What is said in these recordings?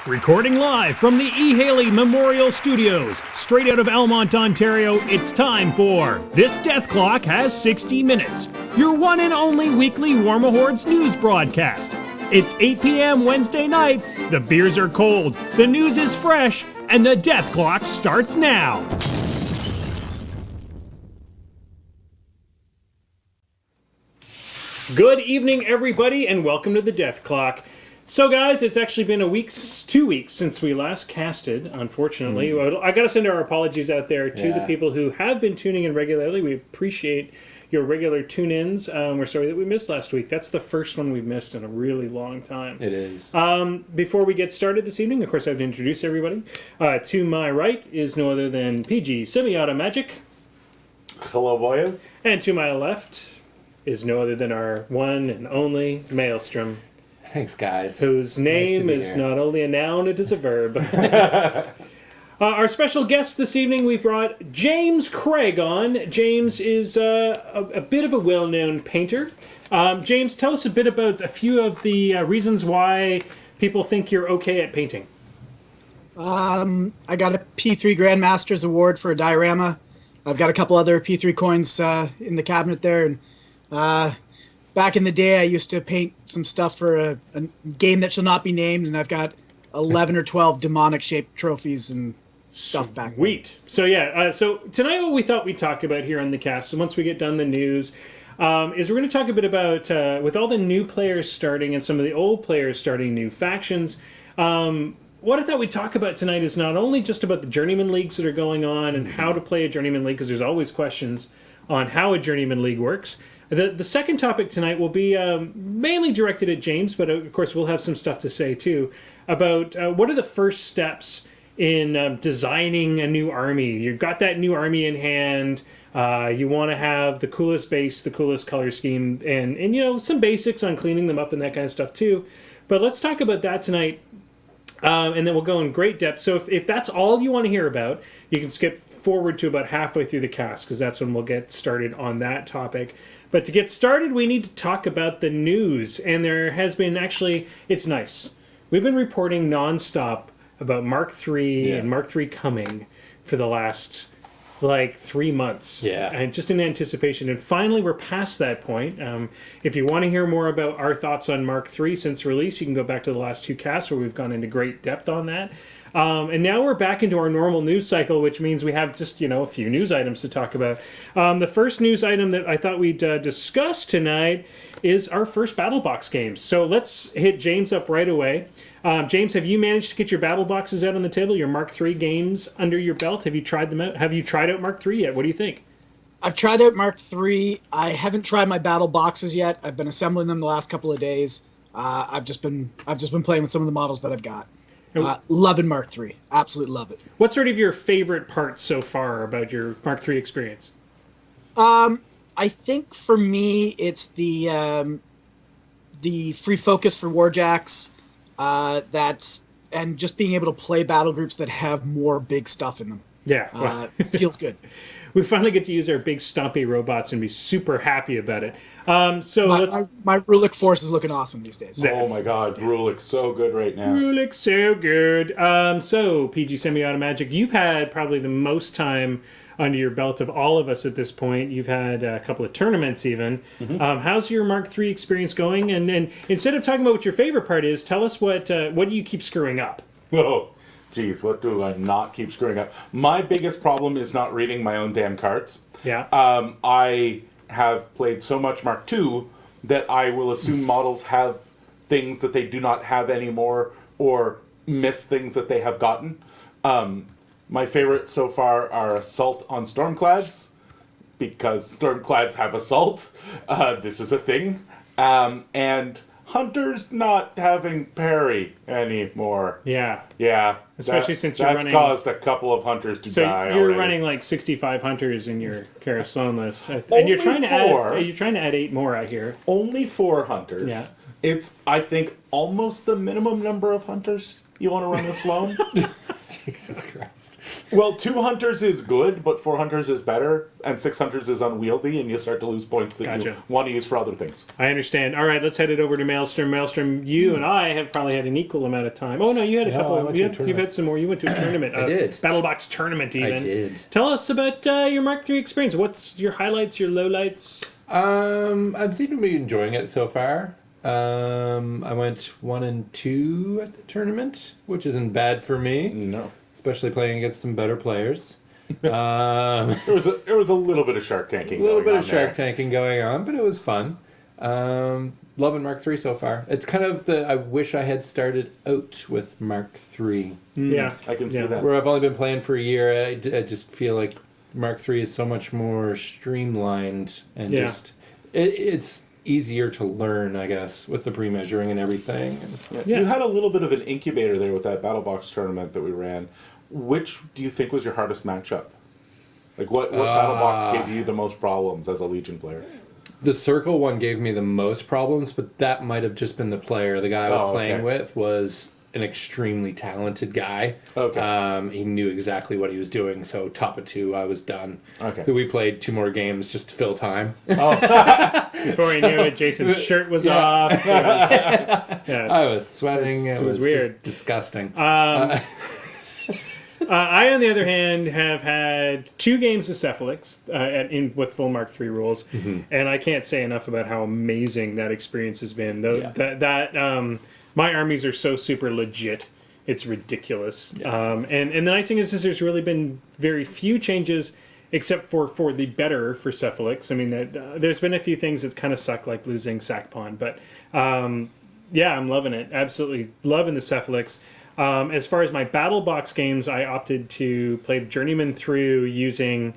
Recording live from the E. Haley Memorial Studios, straight out of Almont, Ontario, it's time for This Death Clock Has 60 Minutes, your one and only weekly War Mahords news broadcast. It's 8 p.m. Wednesday night, the beers are cold, the news is fresh, and the death clock starts now. Good evening, everybody, and welcome to the Death Clock. So, guys, it's actually been 2 weeks since we last casted, unfortunately. I got to send our apologies out there to the people who have been tuning in regularly. We appreciate your regular tune-ins. We're sorry that we missed last week. That's the first one we've missed in a really long time. It is. Before we get started this evening, of course, I have to introduce everybody. To my right is no other than PG Semi-Auto Magic. Hello, boys. And to my left is no other than our one and only Maelstrom. Thanks, guys. Whose name is not only a noun, it is a verb. Our special guest this evening, we brought James Craig on. James is a bit of a well-known painter. James, tell us a bit about a few of the reasons why people think you're okay at painting. I got a P3 Grandmaster's Award for a diorama. I've got a couple other P3 coins in the cabinet there. And back in the day, I used to paint some stuff for a game that shall not be named, and I've got 11 or 12 demonic-shaped trophies and stuff back. Sweet. So, so tonight what we thought we'd talk about here on the cast, so once we get done the news, is we're going to talk a bit about, with all the new players starting and some of the old players starting new factions, what I thought we'd talk about tonight is not only just about the journeyman leagues that are going on and how to play a journeyman league, because there's always questions on how a journeyman league works. The second topic tonight will be mainly directed at James, but of course we'll have some stuff to say too about what are the first steps in designing a new army. You've got that new army in hand. You want to have the coolest base, the coolest color scheme, and you know, some basics on cleaning them up and that kind of stuff too. But let's talk about that tonight, and then we'll go in great depth. So if that's all you want to hear about, you can skip forward to about halfway through the cast, because that's when we'll get started on that topic. But to get started, we need to talk about the news. And there has been actually, it's nice. We've been reporting nonstop about Mark III and Mark III coming for the last, 3 months. Yeah. And just in anticipation. And finally, we're past that point. If you want to hear more about our thoughts on Mark III since release, you can go back to the last two casts where we've gone into great depth on that. And now we're back into our normal news cycle, which means we have just, a few news items to talk about. The first news item that I thought we'd discuss tonight is our first Battlebox games. So let's hit James up right away. James, have you managed to get your Battleboxes out on the table, your Mark III games under your belt? Have you tried them out? Have you tried out Mark III yet? What do you think? I've tried out Mark III. I haven't tried my Battleboxes yet. I've been assembling them the last couple of days. I've just been playing with some of the models that I've got. Loving Mark III. Absolutely love it. What's sort of your favorite part so far about your Mark III experience? I think for me, it's the free focus for Warjacks. And just being able to play battle groups that have more big stuff in them. Yeah. Feels good. We finally get to use our big stompy robots and be super happy about it. My Rulik force is looking awesome these days. Oh my god, Rulik's so good right now. Rulik's so good. So, PG Semi-Auto Magic, you've had probably the most time under your belt of all of us at this point. You've had a couple of tournaments even. Mm-hmm. How's your Mark III experience going? And instead of talking about what your favorite part is, tell us what do you keep screwing up? Oh, geez, what do I not keep screwing up? My biggest problem is not reading my own damn cards. Yeah. I have played so much Mark II that I will assume models have things that they do not have anymore or miss things that they have gotten. My favorites so far are Assault on Stormclads, because Stormclads have Assault. This is a thing. And Hunters not having parry anymore. Yeah. Yeah. Especially since you're running... That's caused a couple of Hunters to die So you're already. running like 65 Hunters in your Carousel list. And Only you're trying to four. add... You're trying to add 8 more, I hear. Only 4 Hunters. Yeah. It's, I think, almost the minimum number of Hunters you want to run with Sloan. Jesus Christ. Well, 2 hunters is good, but 4 hunters is better, and 6 hunters is unwieldy, and you start to lose points that you Gotcha. want to use for other things. I understand. All right, let's head it over to Maelstrom. Maelstrom, you and I have probably had an equal amount of time. Oh no, you had a No, couple. I went to a You've tournament. had some more. You went to a tournament. I did. Battlebox tournament, even. I did. Tell us about your Mark III experience. What's your highlights? Your lowlights? I've seemed to be enjoying it so far. I went 1 and 2 at the tournament, which isn't bad for me, No. especially playing against some better players. There was a little bit of shark tanking. A little going bit on of shark there. tanking going on, but it was fun. Loving Mark III so far. It's kind of I wish I had started out with Mark III. Yeah, I can see Yeah. that. Where I've only been playing for a year, I just feel like Mark III is so much more streamlined and Yeah. just it's easier to learn, I guess, with the pre-measuring and everything. And, Yeah. You had a little bit of an incubator there with that Battlebox tournament that we ran. Which do you think was your hardest matchup? Like, what Battlebox gave you the most problems as a Legion player? The circle one gave me the most problems, but that might have just been the player. The guy I was Oh, playing okay. with was an extremely talented guy. Okay. He knew exactly what he was doing, so top of 2, I was done. Okay. We played 2 more games just to fill time. Before you knew it, Jason's shirt was Yeah. off. It was- yeah. I was sweating. It It was was weird. just disgusting. I, on the other hand, have had 2 games of Cephalix with full Mark III rules, and I can't say enough about how amazing that experience has been. Though Yeah. my armies are so super legit, it's ridiculous. Yeah. And the nice thing is there's really been very few changes, except for the better for Cephalix. I mean, there's been a few things that kind of suck, like losing Sackpawn, but yeah, I'm loving it. Absolutely loving the Cephalix. As far as my Battlebox games, I opted to play Journeyman through using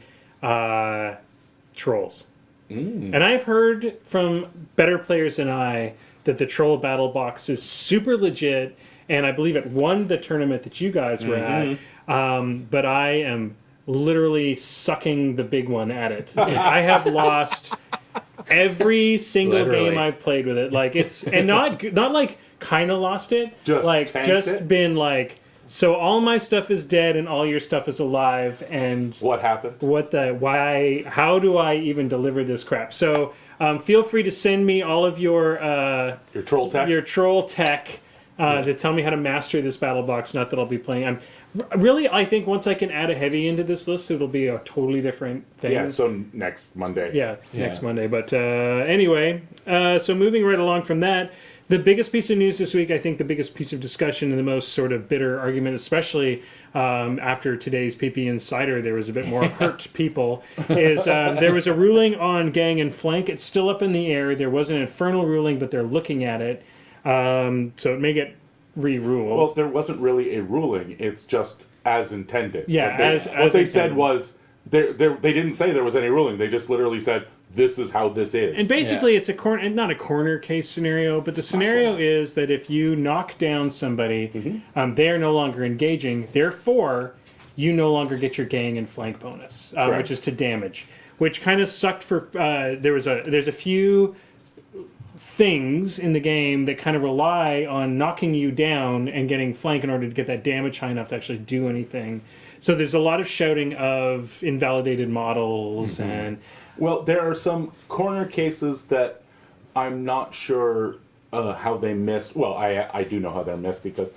trolls. And I've heard from better players than I that the troll Battlebox is super legit, and I believe it won the tournament that you guys were at. But I am literally sucking the big one at it. I have lost every single Literally. game I've played with it. Like and not like kind of lost it, Just like tanked just it? been like, so all my stuff is dead and all your stuff is alive, and What happened? how do I even deliver this crap? So feel free to send me all of your Your troll tech? to tell me how to master this battle box. Not that I'll be playing. I think once I can add a heavy into this list, it'll be a totally different thing. Yeah, so next Monday. Yeah, Yeah. next Monday. But anyway, so moving right along from that, the biggest piece of news this week, I think the biggest piece of discussion and the most sort of bitter argument, especially after today's PP Insider, there was a bit more hurt people, is there was a ruling on gang and flank. It's still up in the air. There was an infernal ruling, but they're looking at it. So it may get re-ruled. Well, there wasn't really a ruling. It's just as intended. Yeah, What they, as what they said intended. was they didn't say there was any ruling. They just literally said this is how this is. And basically, it's not a corner case scenario, but the scenario is that if you knock down somebody, they are no longer engaging. Therefore, you no longer get your gang and flank bonus, which is to damage, which kind of sucked for. There's a few things in the game that kind of rely on knocking you down and getting flank in order to get that damage high enough to actually do anything. So there's a lot of shouting of invalidated models and. Well, there are some corner cases that I'm not sure how they missed. Well, I do know how they're missed because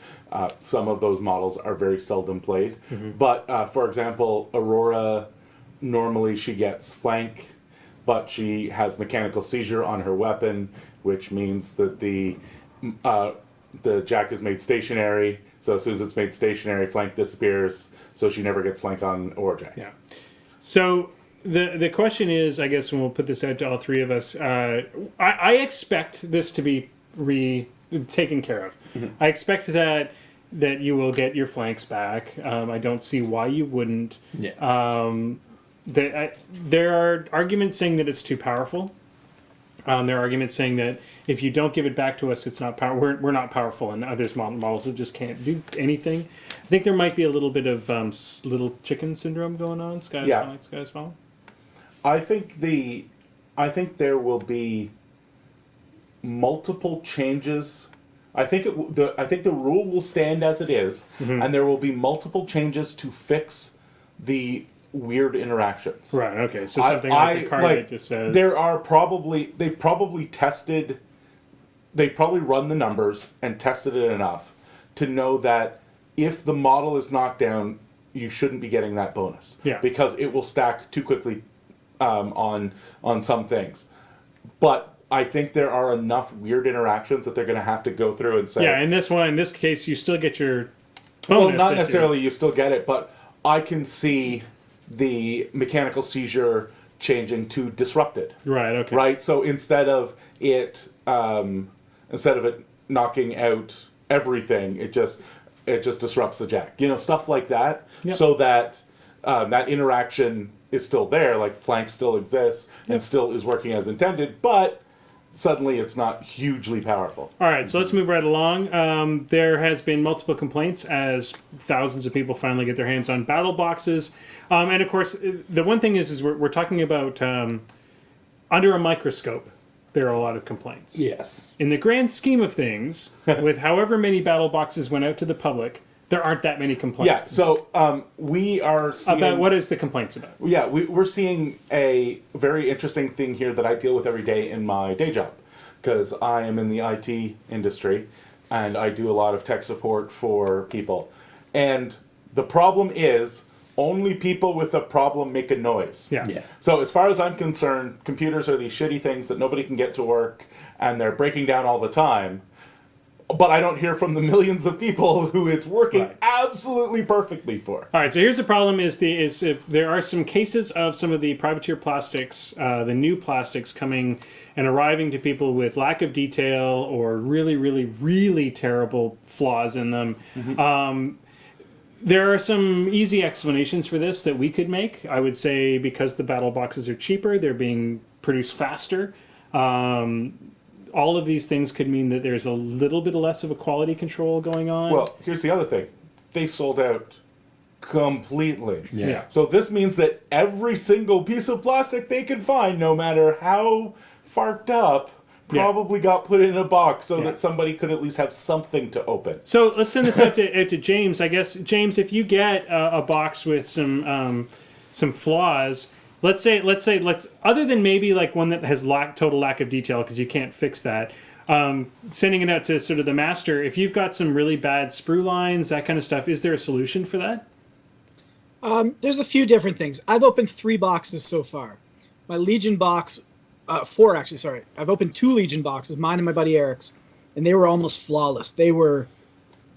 some of those models are very seldom played. But, for example, Aurora, normally she gets flank, but she has mechanical seizure on her weapon, which means that the jack is made stationary. So as soon as it's made stationary, flank disappears. So she never gets flank on Warjack. Yeah. So the question is, I guess, and we'll put this out to all three of us. I expect this to be taken care of. I expect that you will get your flanks back. I don't see why you wouldn't. Yeah. There are arguments saying that it's too powerful. There are arguments saying that if you don't give it back to us, it's not we're not powerful, and there's models that just can't do anything. I think there might be a little bit of little chicken syndrome going on. Sky's falling. I think there will be multiple changes I think the rule will stand as it is, and there will be multiple changes to fix the weird interactions. Right. Okay. So something like the card that just says they've probably run the numbers and tested it enough to know that if the model is knocked down, you shouldn't be getting that bonus. Yeah. Because it will stack too quickly on some things. But I think there are enough weird interactions that they're going to have to go through and say. Yeah. In this case, you still get your bonus. Well, not necessarily you still get it, but I can see the mechanical seizure changing to disrupted. Right. Okay. Right. So instead of it knocking out everything, it just disrupts the jack. Stuff like that. Yep. So that that interaction is still there. Like flank still exists and still is working as intended, but suddenly it's not hugely powerful. All right, so let's move right along. There has been multiple complaints as thousands of people finally get their hands on Battleboxes. And of course, the one thing is we're talking about under a microscope, there are a lot of complaints. Yes. In the grand scheme of things, with however many Battleboxes went out to the public, there aren't that many complaints. Yeah, so we are seeing... About what is the complaints about? Yeah, we're seeing a very interesting thing here that I deal with every day in my day job, because I am in the IT industry, and I do a lot of tech support for people. And the problem is, only people with a problem make a noise. Yeah. Yeah. So as far as I'm concerned, computers are these shitty things that nobody can get to work, and they're breaking down all the time. But I don't hear from the millions of people who it's working absolutely perfectly for. All right, so here's the problem: is if there are some cases of some of the privateer plastics, the new plastics coming and arriving to people with lack of detail or really, really, really terrible flaws in them. There are some easy explanations for this that we could make. I would say because the battle boxes are cheaper, they're being produced faster. All of these things could mean that there's a little bit less of a quality control going on. Well, here's the other thing. They sold out completely. Yeah. So this means that every single piece of plastic they could find, no matter how farked up, probably got put in a box so that somebody could at least have something to open. So let's send this out to James. I guess, James, if you get a box with some flaws... Let's say, other than maybe like one that has total lack of detail because you can't fix that, sending it out to sort of the master, if you've got some really bad sprue lines, that kind of stuff, is there a solution for that? There's a few different things. I've opened 3 boxes so far. My Legion box, 4 actually, sorry. I've opened 2 Legion boxes, mine and my buddy Eric's, and they were almost flawless. They were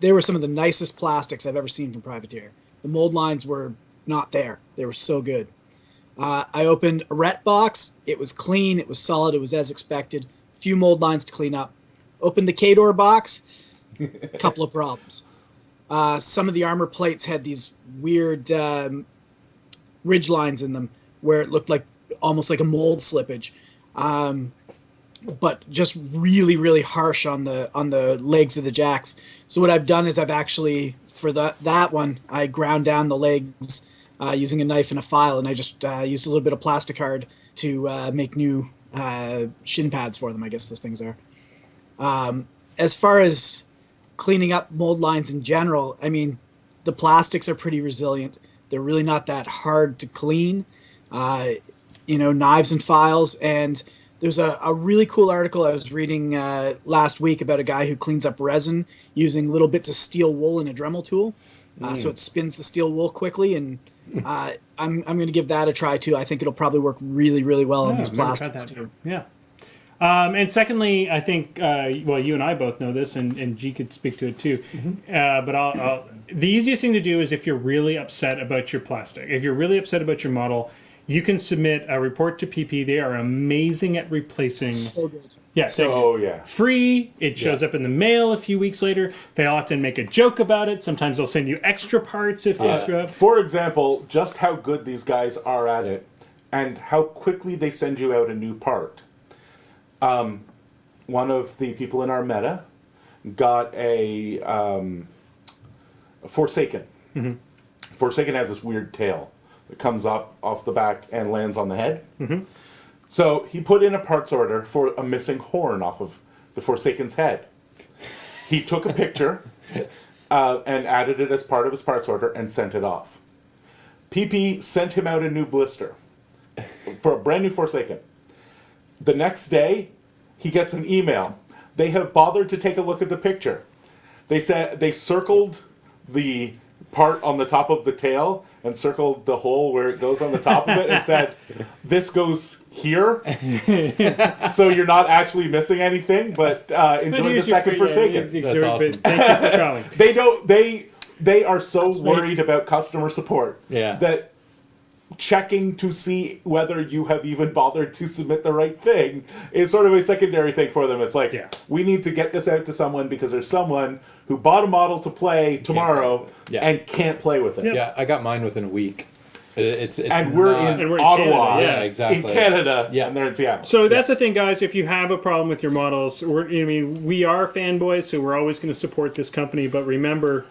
some of the nicest plastics I've ever seen from Privateer. The mold lines were not there. They were so good. I opened a Ret box. It was clean. It was solid. It was as expected. A few mold lines to clean up. Opened the Kador box. A couple of problems. Some of the armor plates had these weird ridge lines in them where it looked like almost like a mold slippage. But just really, really harsh on the legs of the jacks. So what I've done is I've actually, for that one, I ground down the legs using a knife and a file, and I just used a little bit of plasticard to make new shin pads for them, I guess those things are. As far as cleaning up mold lines in general, I mean, the plastics are pretty resilient. They're really not that hard to clean. Knives and files, and there's a really cool article I was reading last week about a guy who cleans up resin using little bits of steel wool in a Dremel tool. So it spins the steel wool quickly, and I'm going to give that a try too. I think it'll probably work really, really well on these plastics too. Yeah. And secondly, I think, you and I both know this, and G could speak to it too. But the easiest thing to do is if you're really upset about your plastic, if you're really upset about your model, you can submit a report to PP. They are amazing at replacing. So good. Yeah. Oh, yeah. Free. It shows up in the mail a few weeks later. They often make a joke about it. Sometimes they'll send you extra parts if they screw up. For example, just how good these guys are at it and how quickly they send you out a new part. One of the people in our meta got a Forsaken. Mm-hmm. Forsaken has this weird tail that comes up off the back and lands on the head. Mm-hmm. So he put in a parts order for a missing horn off of the Forsaken's head. He took a picture and added it as part of his parts order and sent it off. PP sent him out a new blister for a brand new Forsaken. The next day, he gets an email. They have bothered to take a look at the picture. They said they circled the part on the top of the tail and circled the hole where it goes on the top of it and said, this goes here. So you're not actually missing anything, but enjoy the second Forsaken. That's awesome. Thank you for calling. They don't. They are so That's worried amazing. about customer support that checking to see whether you have even bothered to submit the right thing is sort of a secondary thing for them. It's like, we need to get this out to someone because there's someone who bought a model to play tomorrow and can't play with it. Yeah, I got mine within a week. It's And we're not- in we're in Ottawa, Canada, yeah, exactly. in Canada, Yeah. and they're in Seattle. So that's the thing, guys. If you have a problem with your models, we are fanboys, so we're always going to support this company. But remember,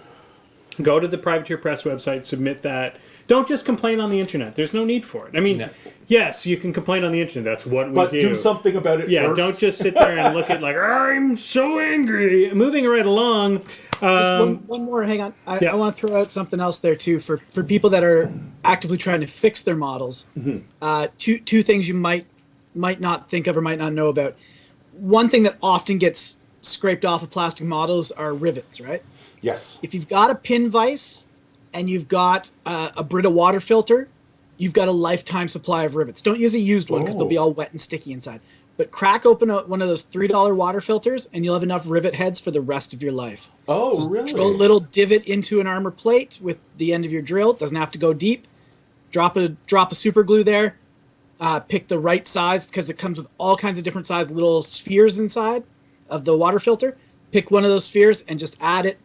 go to the Privateer Press website, submit that. Don't just complain on the internet. There's no need for it. I mean, yes, you can complain on the internet. That's what we But do. do something about it Yeah, first. don't just sit there and look at like, I'm so angry. Moving right along. Just one more. Hang on. I want to throw out something else there too for people that are actively trying to fix their models. Two things you might not think of or might not know about. One thing that often gets scraped off of plastic models are rivets, right? Yes. If you've got a pin vise and you've got a Brita water filter, you've got a lifetime supply of rivets. Don't use a used one because they'll be all wet and sticky inside. But crack open one of those $3 water filters and you'll have enough rivet heads for the rest of your life. Oh, Just really? drill a little divot into an armor plate with the end of your drill. It doesn't have to go deep. Drop a super glue there. Pick the right size because it comes with all kinds of different size little spheres inside of the water filter. Pick one of those spheres and just add it.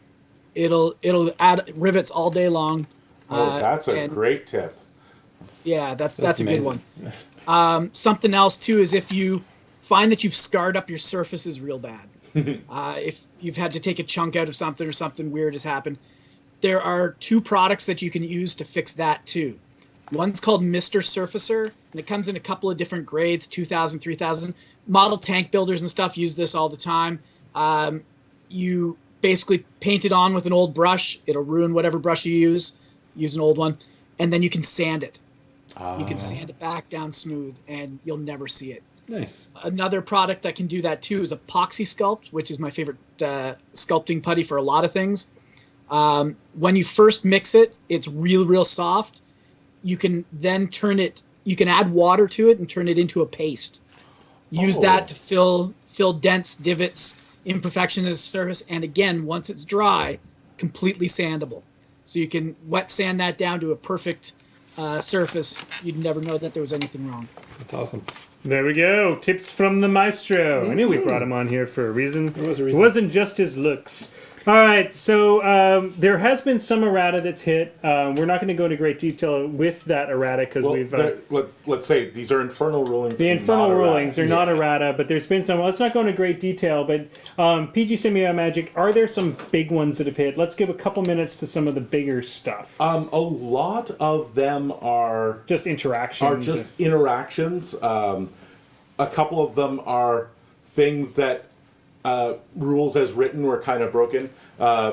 It'll add rivets all day long. Oh, that's a great tip. Yeah, that's a good amazing. one. Something else too is if you find that you've scarred up your surfaces real bad. If you've had to take a chunk out of something or something weird has happened, there are two products that you can use to fix that too. One's called Mr. Surfacer, and it comes in a couple of different grades, 2,000, 3,000. Model tank builders and stuff use this all the time. You basically paint it on with an old brush. It'll ruin whatever brush you use. Use an old one. And then you can sand it. You can sand it back down smooth, and you'll never see it. Nice. Another product that can do that too is Epoxy Sculpt, which is my favorite sculpting putty for a lot of things. When you first mix it, it's real soft. You can then you can add water to it and turn it into a paste. Use that to fill dents, divots, imperfections in the surface, and again, once it's dry, completely sandable. So you can wet sand that down to a perfect surface. You'd never know that there was anything wrong. That's awesome. There we go. Tips from the maestro. I knew we brought him on here for a reason. There was a reason. It wasn't just his looks. All right, so there has been some errata that's hit. We're not going to go into great detail with that errata because we've... let's say these are infernal rulings. the and infernal not errata. rulings are not errata, but there's been some... Let's not go into great detail, but PG Semi Magic, are there some big ones that have hit? Let's give a couple minutes to some of the bigger stuff. A lot of them are Just interactions. interactions. A couple of them are things that rules as written were kind of broken.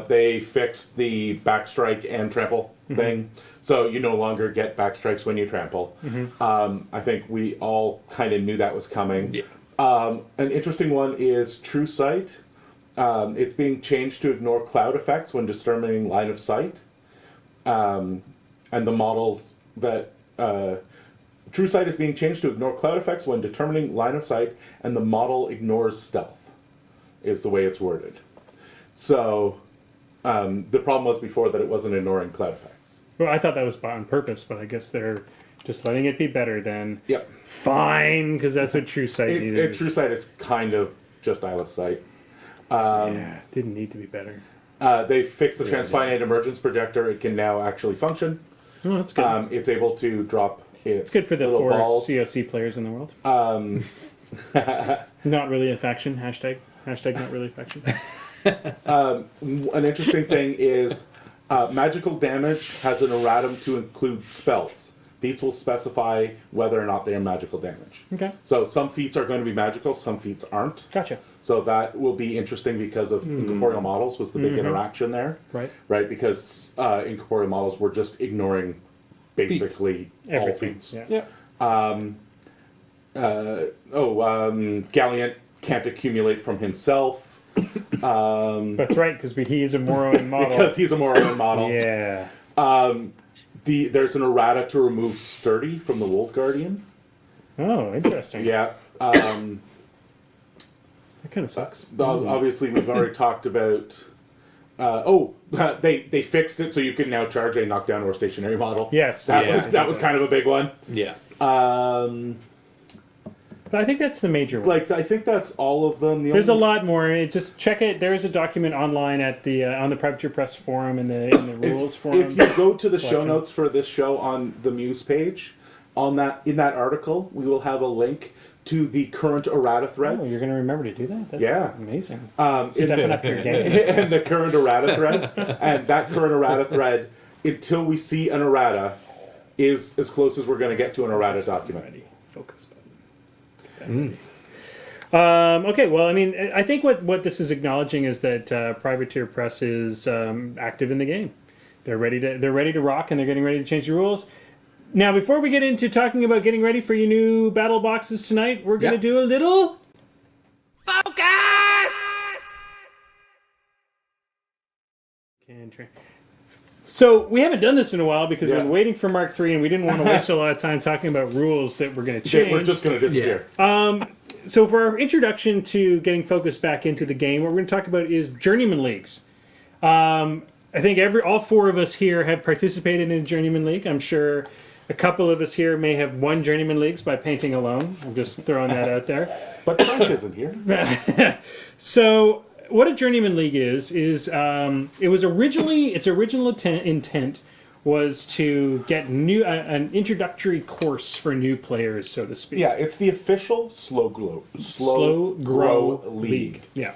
They fixed the backstrike and trample thing, so you no longer get backstrikes when you trample. I think we all kind of knew that was coming. Yeah. An interesting one is True Sight. It's being changed to ignore cloud effects when determining line of sight. And the models that... True Sight is being changed to ignore cloud effects when determining line of sight, and the model ignores stealth, is the way it's worded. So, the problem was before that it wasn't ignoring cloud effects. Well, I thought that was on purpose, but I guess they're just letting it be better then. Yep. Fine, because that's what True Sight needed. True Sight is kind of just eyeless sight. Yeah, didn't need to be better. They fixed the transfinite emergence projector. It can now actually function. Oh, that's good. It's able to drop its It's good for the little 4 balls. COC players in the world. Not really a faction. Hashtag not really a faction. An interesting thing is magical damage has an erratum to include spells. Feats will specify whether or not they are magical damage. Okay. So some feats are going to be magical, some feats aren't. Gotcha. So that will be interesting because of incorporeal models was the big interaction there. Right. Right, because incorporeal models were just ignoring basically all Everything. feats. Yeah. Galliant can't accumulate from himself. That's right, because he is a Morrowind model. Because he's a Morrowind model. Yeah. There's an errata to remove Sturdy from the Wolf Guardian. Oh, interesting. Yeah. That kind of sucks. Obviously, we've already talked about. They fixed it so you can now charge a knockdown or stationary model. Yes. That was kind of a big one. Yeah. But I think that's the major one. Like I think that's all of them. There's a lot more. Just check it. There is a document online at the on the Privateer Press forum and the rules forum. If you go to the show notes for this show on the Muse page, in that article, we will have a link to the current errata threads. Oh, you're going to remember to do that? That's amazing. Stepping up your game. And the current errata threads, and that current errata thread, until we see an errata, is as close as we're going to get to an errata document. Focus button. Okay, well, I mean, I think what this is acknowledging is that Privateer Press is active in the game. They're ready to rock, and they're getting ready to change the rules. Now, before we get into talking about getting ready for your new battle boxes tonight, we're going to do a little focus. So we haven't done this in a while because we've been waiting for Mark III, and we didn't want to waste a lot of time talking about rules that we're going to change. We're just going to disappear. So for our introduction to getting focused back into the game, what we're going to talk about is Journeyman Leagues. I think all four of us here have participated in a Journeyman League. I'm sure a couple of us here may have won Journeyman Leagues by painting alone. I'm just throwing that out there. But Trent isn't here. So what a Journeyman League is its original intent was to get an introductory course for new players, so to speak. Yeah, it's the official Slow Grow League. Yeah.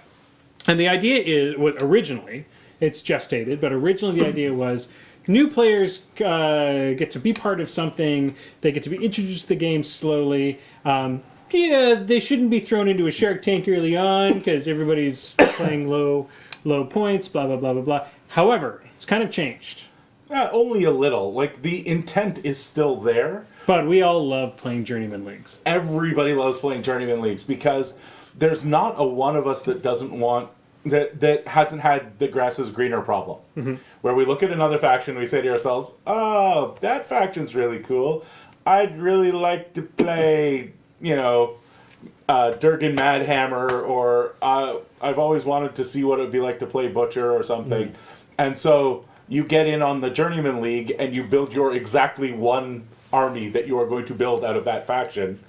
And the idea originally, it's gestated, but originally the idea was new players get to be part of something, they get to be introduced to the game slowly. They shouldn't be thrown into a Shark Tank early on because everybody's playing low points, blah, blah, blah, blah, blah. However, it's kind of changed. Only a little. Like, the intent is still there. But we all love playing Journeyman Leagues. Everybody loves playing Journeyman Leagues because there's not a one of us that doesn't want... That hasn't had the grass is greener problem. Mm-hmm. Where we look at another faction and we say to ourselves, oh, that faction's really cool. I'd really like to play, Durgan Madhammer, or I've always wanted to see what it would be like to play Butcher or something. Mm-hmm. And so you get in on the Journeyman League and you build your exactly one army that you are going to build out of that faction.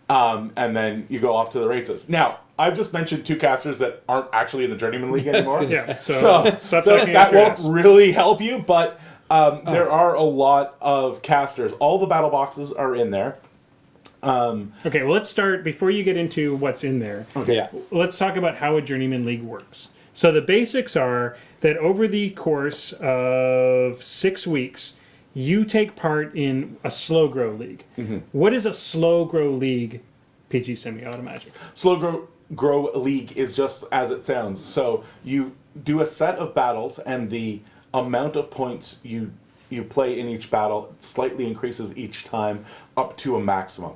And then you go off to the races. Now, I've just mentioned two casters that aren't actually in the Journeyman League anymore. Yeah, so that won't really help you, but there are a lot of casters. All the battle boxes are in there. Okay, well, let's start, before you get into what's in there, let's talk about how a Journeyman League works. So the basics are that over the course of 6 weeks, you take part in a slow grow league. Mm-hmm. What is a slow grow league, PG Semi-Automagic? Slow grow league is just as it sounds. So you do a set of battles, and the amount of points you play in each battle slightly increases each time up to a maximum.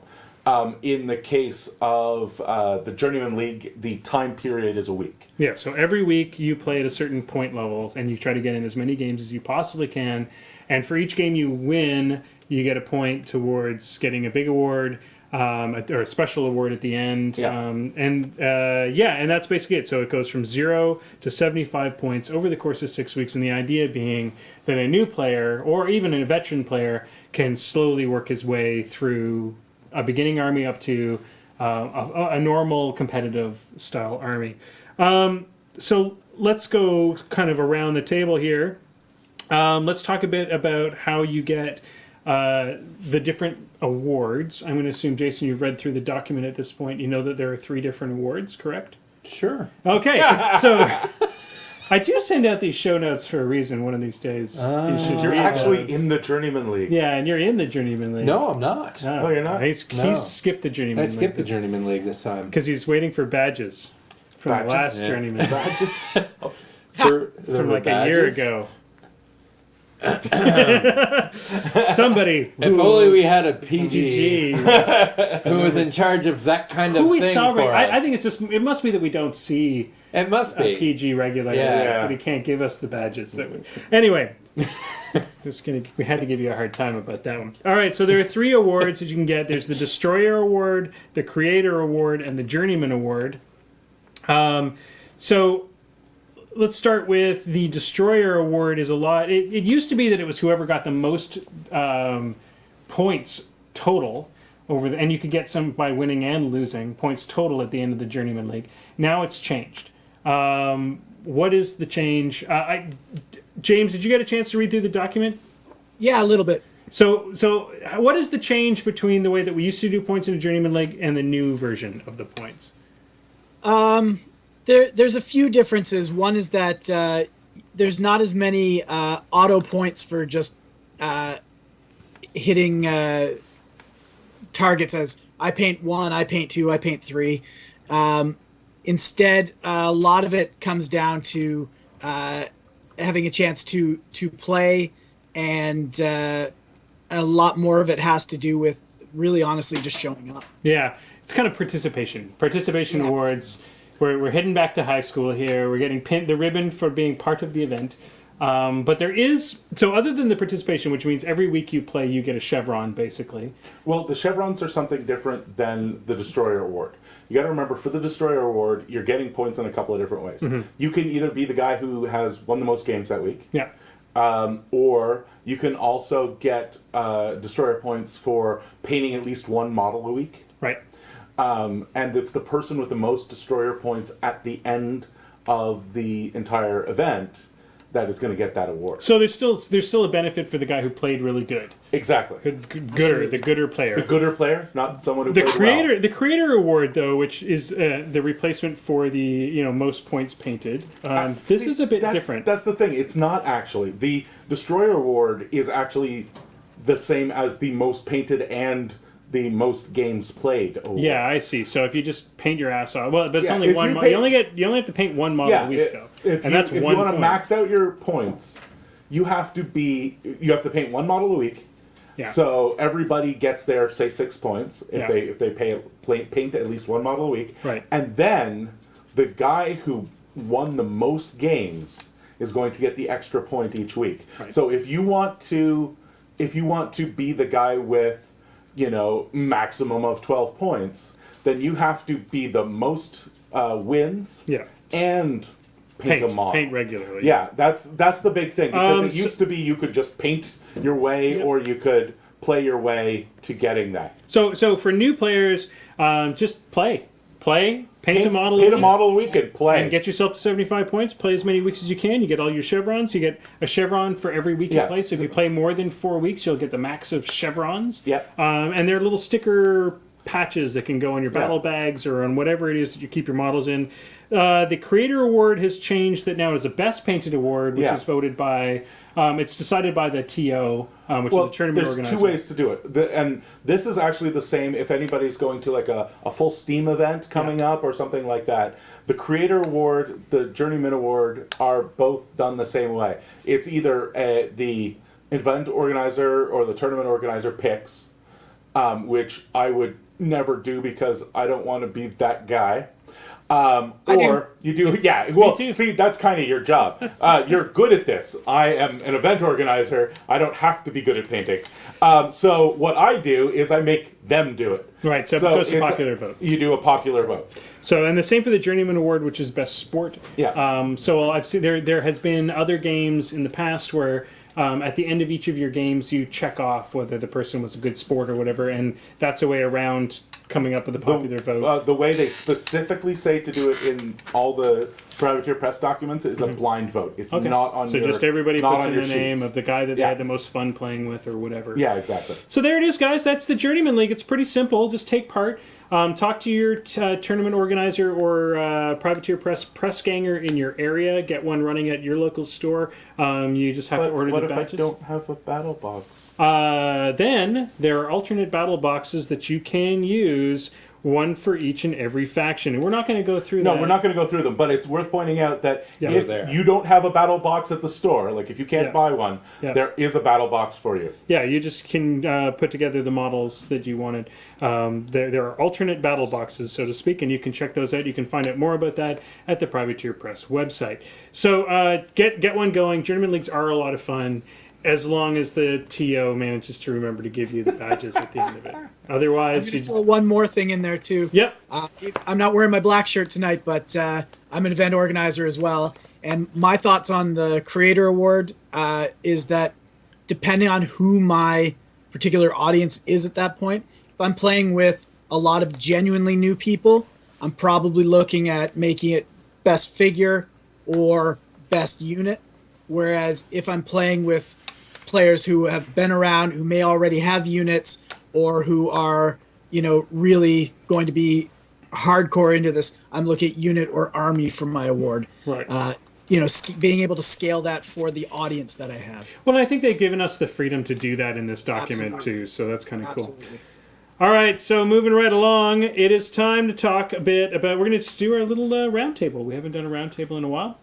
In the case of the Journeyman League, the time period is a week. Yeah, so every week you play at a certain point level, and you try to get in as many games as you possibly can. And for each game you win, you get a point towards getting a big award, or a special award at the end. Yeah. And that's basically it. So it goes from 0 to 75 points over the course of 6 weeks. And the idea being that a new player, or even a veteran player, can slowly work his way through a beginning army up to a normal competitive style army. So let's go kind of around the table here. Let's talk a bit about how you get the different awards. I'm going to assume, Jason, you've read through the document at this point. You know that there are 3 different awards, correct? Sure. Okay, so I do send out these show notes for a reason. One of these days, you should You're read actually those. in the Journeyman League. Yeah, and you're in the Journeyman League. No, I'm not. Oh, you're not? He's No. skipped the Journeyman I League. skipped the Journeyman League this time. because he's waiting for badges from Badges? the last Yeah. Journeyman Badges. from like a year ago. Somebody If who, only we had a PG Gee, who was in charge of that kind of who we thing saw. for us. I think it's just. It must be that we don't see It must a be. PG regularly, Yeah. but he can't give us the badges. That would. Anyway, we had to give you a hard time about that one. All right, so there are 3 awards that you can get. There's the Destroyer Award, the Creator Award, and the Journeyman Award. So let's start with the Destroyer Award. Is a lot. It used to be that it was whoever got the most points total over and you could get some by winning and losing points total at the end of the Journeyman League. Now it's changed. What is the change? James, did you get a chance to read through the document? Yeah, a little bit. So what is the change between the way that we used to do points in the Journeyman League and the new version of the points? There's a few differences. One is that there's not as many auto points for just hitting targets as I paint 1, I paint 2, I paint 3. Instead, a lot of it comes down to having a chance to play, and a lot more of it has to do with really honestly just showing up. Yeah, it's kind of participation Yeah. awards. We're heading back to high school here. We're getting pinned the ribbon for being part of the event. But there is, so other than the participation, which means every week you play, you get a chevron, basically. Well, the chevrons are something different than the Destroyer Award. You got to remember, for the Destroyer Award, you're getting points in a couple of different ways. You can either be the guy who has won the most games that week, Yeah. or you can also get Destroyer points for painting at least one model a week. Right. And it's the person with the most Destroyer points at the end of the entire event that is going to get that award. So there's still a benefit for the guy who played really good. Exactly. The gooder player. The gooder player, not someone who The played creator, well. the creator award, though, which is the replacement for the most points painted. This See, is a bit that's, different. That's the thing. It's not actually. The Destroyer Award is actually the same as the most painted and the most games played award. Yeah, I see. So if you just paint your ass off, well, but it's Yeah, only if one. you You only have to paint one model a week, if, though, if and you, that's if one you want to point. max out your points, you have to paint one model a week. Yeah. So everybody gets their, say, 6 points if Yeah. they paint at least one model a week. Right. And then the guy who won the most games is going to get the extra point each week. Right. So if you want to be the guy with, maximum of 12 points, then you have to be the most wins Yeah. and paint a model. Paint regularly. Yeah, that's the big thing, because it so- used to be you could just paint your way, or you could play your way to getting that. So for new players, just play, paint a model, Paint a week, model a week and play. and get yourself to 75 points. Play as many weeks as you can. You get all your chevrons. You get a chevron for every week you Yeah. play. So if you play more than 4 weeks, you'll get the max of chevrons. Yeah. And they're little sticker patches that can go on your battle Yeah. bags or on whatever it is that you keep your models in. The Creator Award has changed that now is a Best Painted Award, which Yeah. is voted by. It's decided by the TO, which is the tournament there's organizer. two ways to do it, and this is actually the same if anybody's going to like a full Steam event coming up or something like that. The Creator Award, the Journeyman Award are both done the same way. It's either the event organizer or the tournament organizer picks, which I would never do because I don't want to be that guy. Or you do, yeah. Well, too. see, that's kind of your job. You're good at this. I am an event organizer. I don't have to be good at painting. So what I do is I make them do it. Right, so it goes to it's popular vote. You do a popular vote. So, and the same for the Journeyman Award, which is Best Sport. Yeah. So I've seen there has been other games in the past where at the end of each of your games you check off whether the person was a good sport or whatever, and that's a way around coming up with a popular vote. The way they specifically say to do it in all the Privateer press documents is a blind vote. It's Okay. not on So your just everybody not puts on in the your name sheets. of the guy that they Yeah. had the most fun playing with or whatever. Yeah, exactly. So there it is, guys. That's the Journeyman League. It's pretty simple. Just take part. Talk to your tournament organizer or privateer press ganger in your area. Get one running at your local store. You just have to order what the if badges. I don't have a battle box? Then there are alternate battle boxes that you can use, one for each and every faction. And we're not going to go through that. No, we're not going to go through them, but it's worth pointing out that Yeah. if you don't have a battle box at the store, like if you can't Yeah. buy one, Yeah. there is a battle box for you. Yeah, you just can put together the models that you wanted. There are alternate battle boxes, so to speak, and you can check those out. You can find out more about that at the Privateer Press website. So get one going. Journeyman Leagues are a lot of fun, as long as the TO manages to remember to give you the badges at the end of it. I'm Otherwise, going to throw one more thing in there too. Yep. I'm not wearing my black shirt tonight, but I'm an event organizer as well. And my thoughts on the Creator Award is that depending on who my particular audience is at that point, if I'm playing with a lot of genuinely new people, I'm probably looking at making it best figure or best unit. Whereas if I'm playing with players who have been around, who may already have units, or who are, really going to be hardcore into this, I'm looking at unit or army for my award. Right. Being able to scale that for the audience that I have. Well, I think they've given us the freedom to do that in this document Absolutely. too, so that's kind of cool. Absolutely. All right, so moving right along, it is time to talk a bit about. We're going to do our little roundtable. We haven't done a roundtable in a while.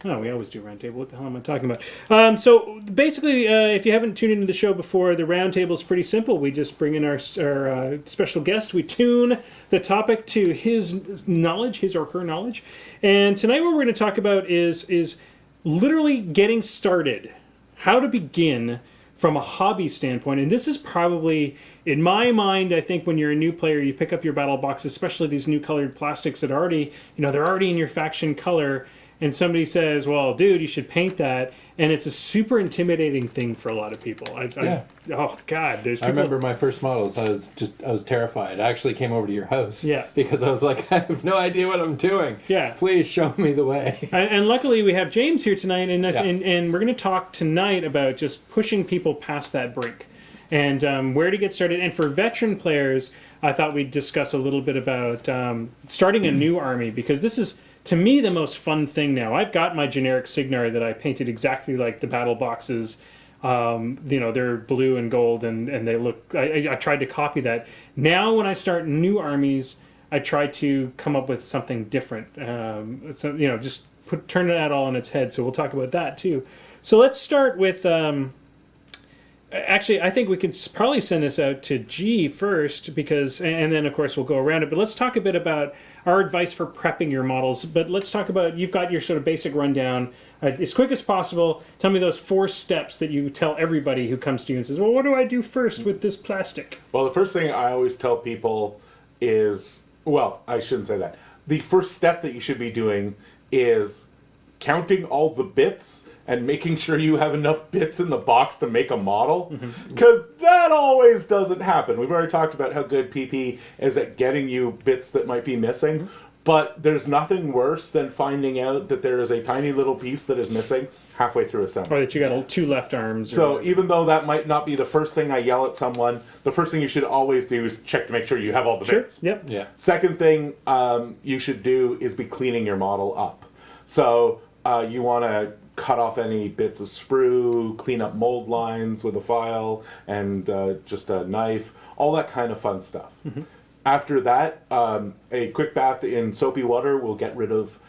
Oh, we always do roundtable. What the hell am I talking about? So basically, if you haven't tuned into the show before, the roundtable is pretty simple. We just bring in our special guest. We tune the topic to his knowledge, his or her knowledge. And tonight, what we're going to talk about is literally getting started. How to begin from a hobby standpoint. And this is probably, in my mind, I think when you're a new player, you pick up your battle box, especially these new colored plastics that are already, they're already in your faction color. And somebody says, well, dude, you should paint that. And it's a super intimidating thing for a lot of people. Oh, God. There's I people... remember my first models. I was terrified. I actually came over to your house. Yeah. Because I was like, I have no idea what I'm doing. Yeah. Please show me the way. And luckily we have James here tonight, and Yeah. and we're going to talk tonight about just pushing people past that brink and where to get started. And for veteran players, I thought we'd discuss a little bit about starting a new army, because this is, to me, the most fun thing now. I've got my generic Signar that I painted exactly like the battle boxes. They're blue and gold, and they look. I tried to copy that. Now, when I start new armies, I try to come up with something different. Just turn that all on its head. So we'll talk about that too. So let's start with. Actually, I think we could probably send this out to G first, because, and then of course we'll go around it. But let's talk a bit about our advice for prepping your models. But let's talk about, you've got your sort of basic rundown. As quick as possible, tell me those 4 steps that you tell everybody who comes to you and says, well, what do I do first with this plastic? Well, the first thing I always tell people is, well, I shouldn't say that. The first step that you should be doing is counting all the bits and making sure you have enough bits in the box to make a model. Because that always doesn't happen. We've already talked about how good PP is at getting you bits that might be missing. But there's nothing worse than finding out that there is a tiny little piece that is missing halfway through assembly. Or that you got 2 left arms. So even though that might not be the first thing I yell at someone, the first thing you should always do is check to make sure you have all the bits. Yep. Yeah. Second thing you should do is be cleaning your model up. So you want to cut off any bits of sprue, clean up mold lines with a file and just a knife, all that kind of fun stuff. After that, a quick bath in soapy water will get rid of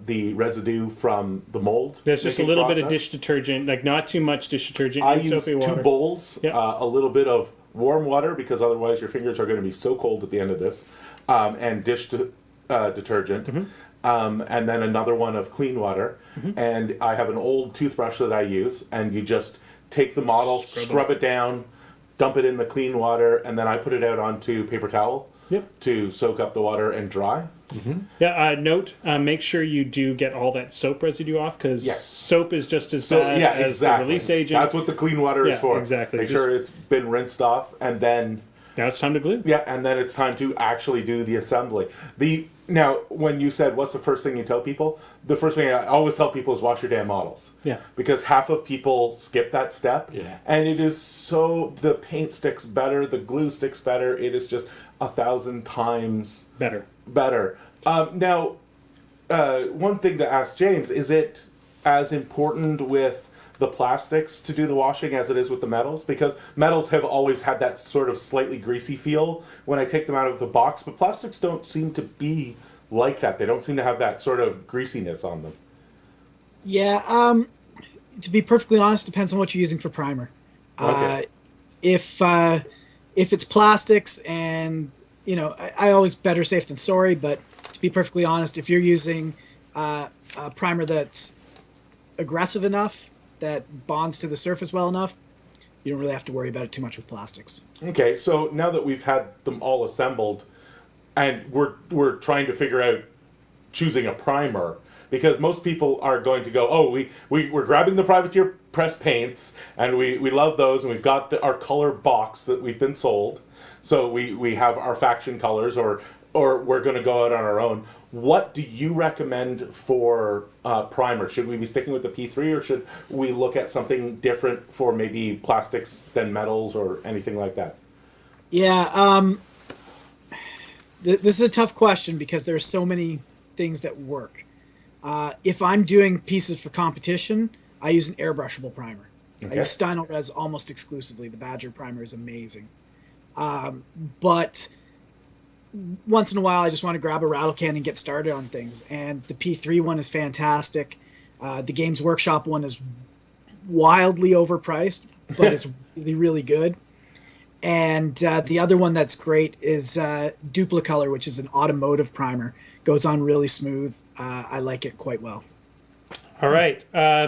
the residue from the mold. There's just a making little bit of process. dish detergent, like not too much dish detergent I in use soapy 2 water. bowls, Yep. a little bit of warm water, because otherwise your fingers are going to be so cold at the end of this, and dish detergent, and then another one of clean water. And I have an old toothbrush that I use, and you just take the model, scrub it down, dump it in the clean water, and then I put it out onto paper towel to soak up the water and dry. Yeah, note, make sure you do get all that soap residue off, because Yes. soap is just as So bad as the release agent. That's what the clean water is Yeah, for. exactly. Make Just- sure it's been rinsed off, and then Now it's time to glue. Yeah, and then it's time to actually do the assembly. Now, when you said what's the first thing you tell people, the first thing I always tell people is wash your damn models. Yeah. Because half of people skip that step. Yeah. And it is so, the paint sticks better, the glue sticks better. It is just 1,000 times Better. Now, one thing to ask James, is it as important with the plastics to do the washing as it is with the metals? Because metals have always had that sort of slightly greasy feel when I take them out of the box, but plastics don't seem to be like that. They don't seem to have that sort of greasiness on them. Yeah, to be perfectly honest, depends on what you're using for primer. Okay. If it's plastics, and I always better safe than sorry, but to be perfectly honest, if you're using a primer that's aggressive enough, that bonds to the surface well enough, you don't really have to worry about it too much with plastics. Okay, so now that we've had them all assembled, and we're trying to figure out choosing a primer, because most people are going to go, oh, we're grabbing the privateer press paints, and we love those, and we've got our color box that we've been sold, so we have our faction colors, or we're going to go out on our own. What do you recommend for primer? Should we be sticking with the P3, or should we look at something different for maybe plastics than metals or anything like that? Yeah, this is a tough question because there's so many things that work. If I'm doing pieces for competition, I use an airbrushable primer. Okay. I use Stynylrez almost exclusively. The Badger primer is amazing. But once in a while, I just want to grab a rattle can and get started on things. And the P3 one is fantastic. The Games Workshop one is wildly overpriced, but it's really, really good. And the other one that's great is Duplicolor, which is an automotive primer. Goes on really smooth. I like it quite well. All right.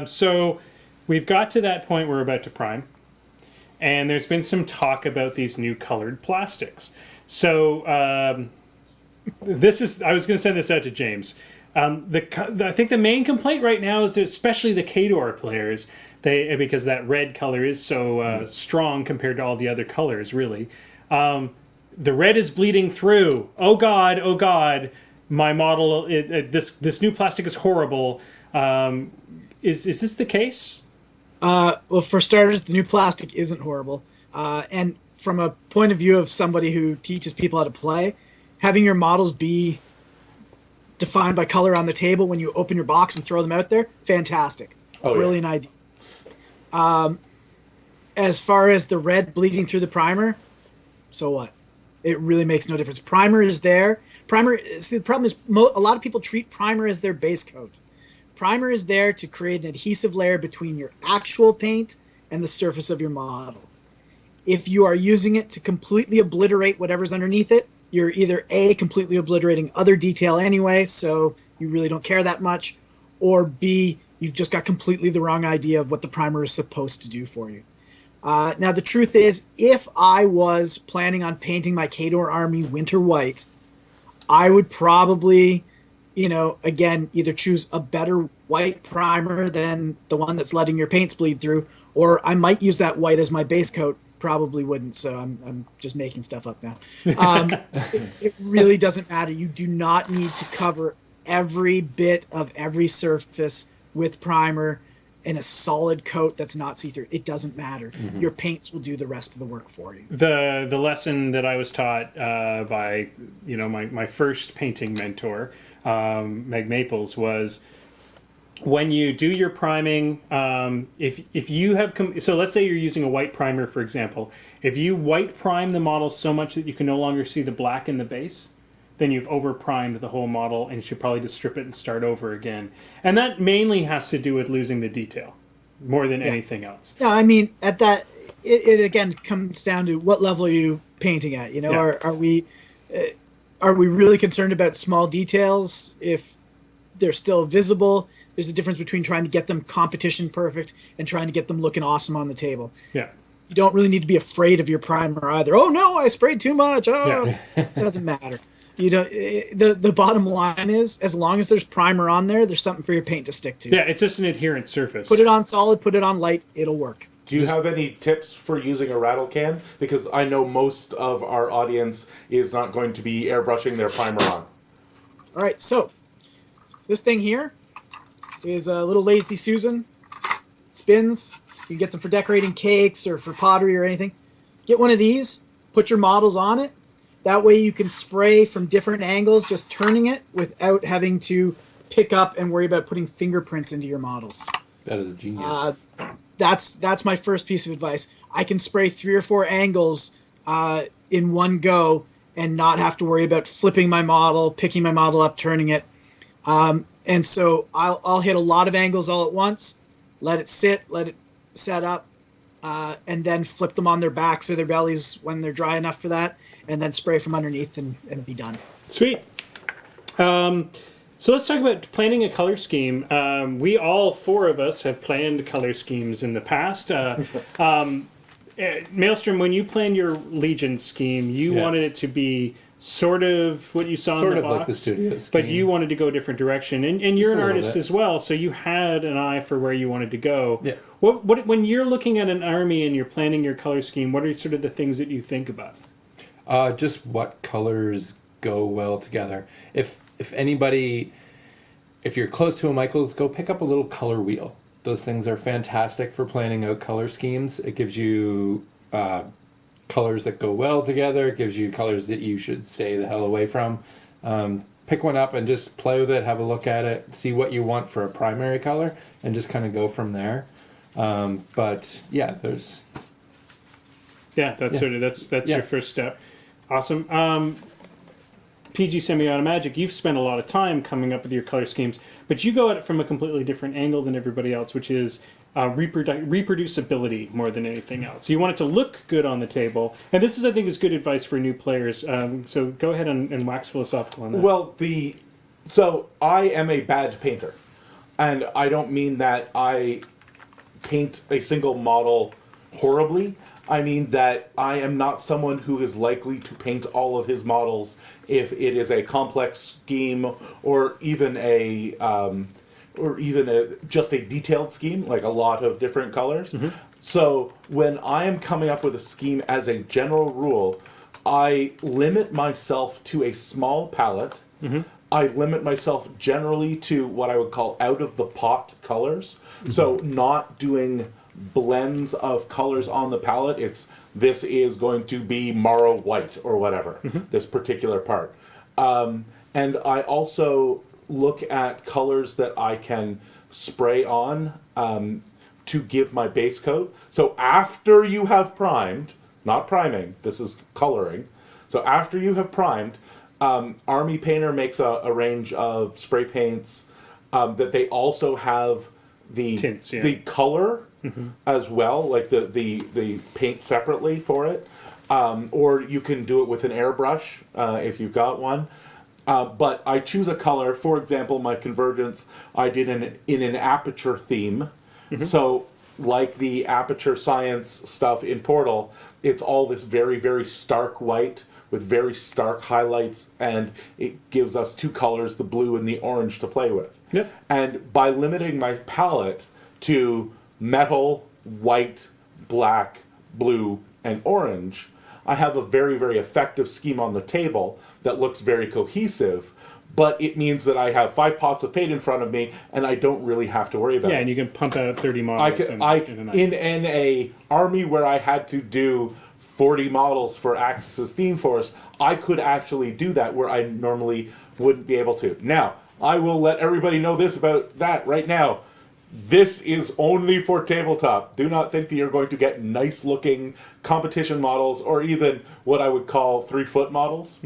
So we've got to that point where we're about to prime. And there's been some talk about these new colored plastics. So I was going to send this out to James. I think the main complaint right now is that especially the Khador players, because that red color is so strong compared to all the other colors, really. The red is bleeding through. Oh God, my model, this new plastic is horrible. Is this the case? Well, for starters, the new plastic isn't horrible. And from a point of view of somebody who teaches people how to play, having your models be defined by color on the table when you open your box and throw them out there, fantastic. Brilliant idea. As far as the red bleeding through the primer, so what? It really makes no difference. Primer is there. See, the problem is a lot of people treat primer as their base coat. Primer is there to create an adhesive layer between your actual paint and the surface of your model. If you are using it to completely obliterate whatever's underneath it, you're either A, completely obliterating other detail anyway, so you really don't care that much, or B, you've just got completely the wrong idea of what the primer is supposed to do for you. Now, the truth is, if I was planning on painting my Khador army winter white, I would probably, again, either choose a better white primer than the one that's letting your paints bleed through, or I might use that white as my base coat. Probably wouldn't, so I'm just making stuff up now. It really doesn't matter. You do not need to cover every bit of every surface with primer in a solid coat that's not see-through. It doesn't matter. Mm-hmm. Your paints will do the rest of the work for you. The lesson that I was taught by my first painting mentor, Meg Maples, was when you do your priming, if you have so let's say you're using a white primer, for example. If you white prime the model so much that you can no longer see the black in the base, then you've over primed the whole model, and you should probably just strip it and start over again. And that mainly has to do with losing the detail more than anything else. No, I mean, at that, it again comes down to what level are you painting at. Are we really concerned about small details if they're still visible? There's a difference between trying to get them competition perfect and trying to get them looking awesome on the table. Yeah. You don't really need to be afraid of your primer either. Oh no, I sprayed too much. Oh, it doesn't matter. The bottom line is, as long as there's primer on there, there's something for your paint to stick to. Yeah, it's just an adherent surface. Put it on solid, put it on light, it'll work. Do you have any tips for using a rattle can? Because I know most of our audience is not going to be airbrushing their primer on. All right, so this thing here is a little Lazy Susan. Spins. You can get them for decorating cakes or for pottery or anything. Get one of these, put your models on it. That way you can spray from different angles, just turning it without having to pick up and worry about putting fingerprints into your models. That is genius. That's my first piece of advice. I can spray 3 or 4 angles in one go and not have to worry about flipping my model, picking my model up, turning it. And so I'll hit a lot of angles all at once, let it sit, let it set up, and then flip them on their backs or their bellies when they're dry enough for that, and then spray from underneath and be done. Sweet. So let's talk about planning a color scheme. We all 4 of us have planned color schemes in the past. Maelstrom, when you planned your Legion scheme, you wanted it to be sort of what you saw in the box, like the studio scheme. but you wanted to go a different direction. And you're an a little artist bit. as well, so you had an eye for where you wanted to go. Yeah. What when you're looking at an army and you're planning your color scheme, what are sort of the things that you think about? Just what colors go well together. If anybody, if you're close to a Michaels, go pick up a little color wheel. Those things are fantastic for planning out color schemes. It gives you colors that go well together. It gives you colors that you should stay the hell away from. Pick one up and just play with it, have a look at it, see what you want for a primary color, and just kind of go from there. But yeah, there's... That's your first step. Awesome. PG Semi-Auto Magic, you've spent a lot of time coming up with your color schemes, but you go at it from a completely different angle than everybody else, which is reproducibility more than anything else. You want it to look good on the table, and this is, I think, is good advice for new players. So go ahead and wax philosophical on that. Well, so I am a bad painter, and I don't mean that I paint a single model horribly. I mean that I am not someone who is likely to paint all of his models if it is a complex scheme or even just a detailed scheme, like a lot of different colors. Mm-hmm. So when I am coming up with a scheme as a general rule, I limit myself to a small palette. Mm-hmm. I limit myself generally to what I would call out-of-the-pot colors. Mm-hmm. So not doing blends of colors on the palette. This is going to be Morrow white or whatever, this particular part. And I also look at colors that I can spray on to give my base coat. So after you have primed, not priming, this is coloring. So after you have primed, Army Painter makes a range of spray paints that they also have the tints, the color as well, like the paint separately for it, or you can do it with an airbrush if you've got one. But I choose a color. For example, my Convergence I did in an aperture theme. So like the aperture science stuff in Portal, it's all this very, very stark white with very stark highlights, and it gives us 2 colors, the blue and the orange, to play with. Yep. And by limiting my palette to metal, white, black, blue, and orange, I have a very, very effective scheme on the table that looks very cohesive, but it means that I have 5 pots of paint in front of me, and I don't really have to worry about it. Yeah, and you can pump out 30 models in a night. In a army where I had to do 40 models for Axis Theme Force, I could actually do that where I normally wouldn't be able to. Now, I will let everybody know this about that right now. This is only for tabletop. Do not think that you're going to get nice looking competition models or even what I would call 3-foot models.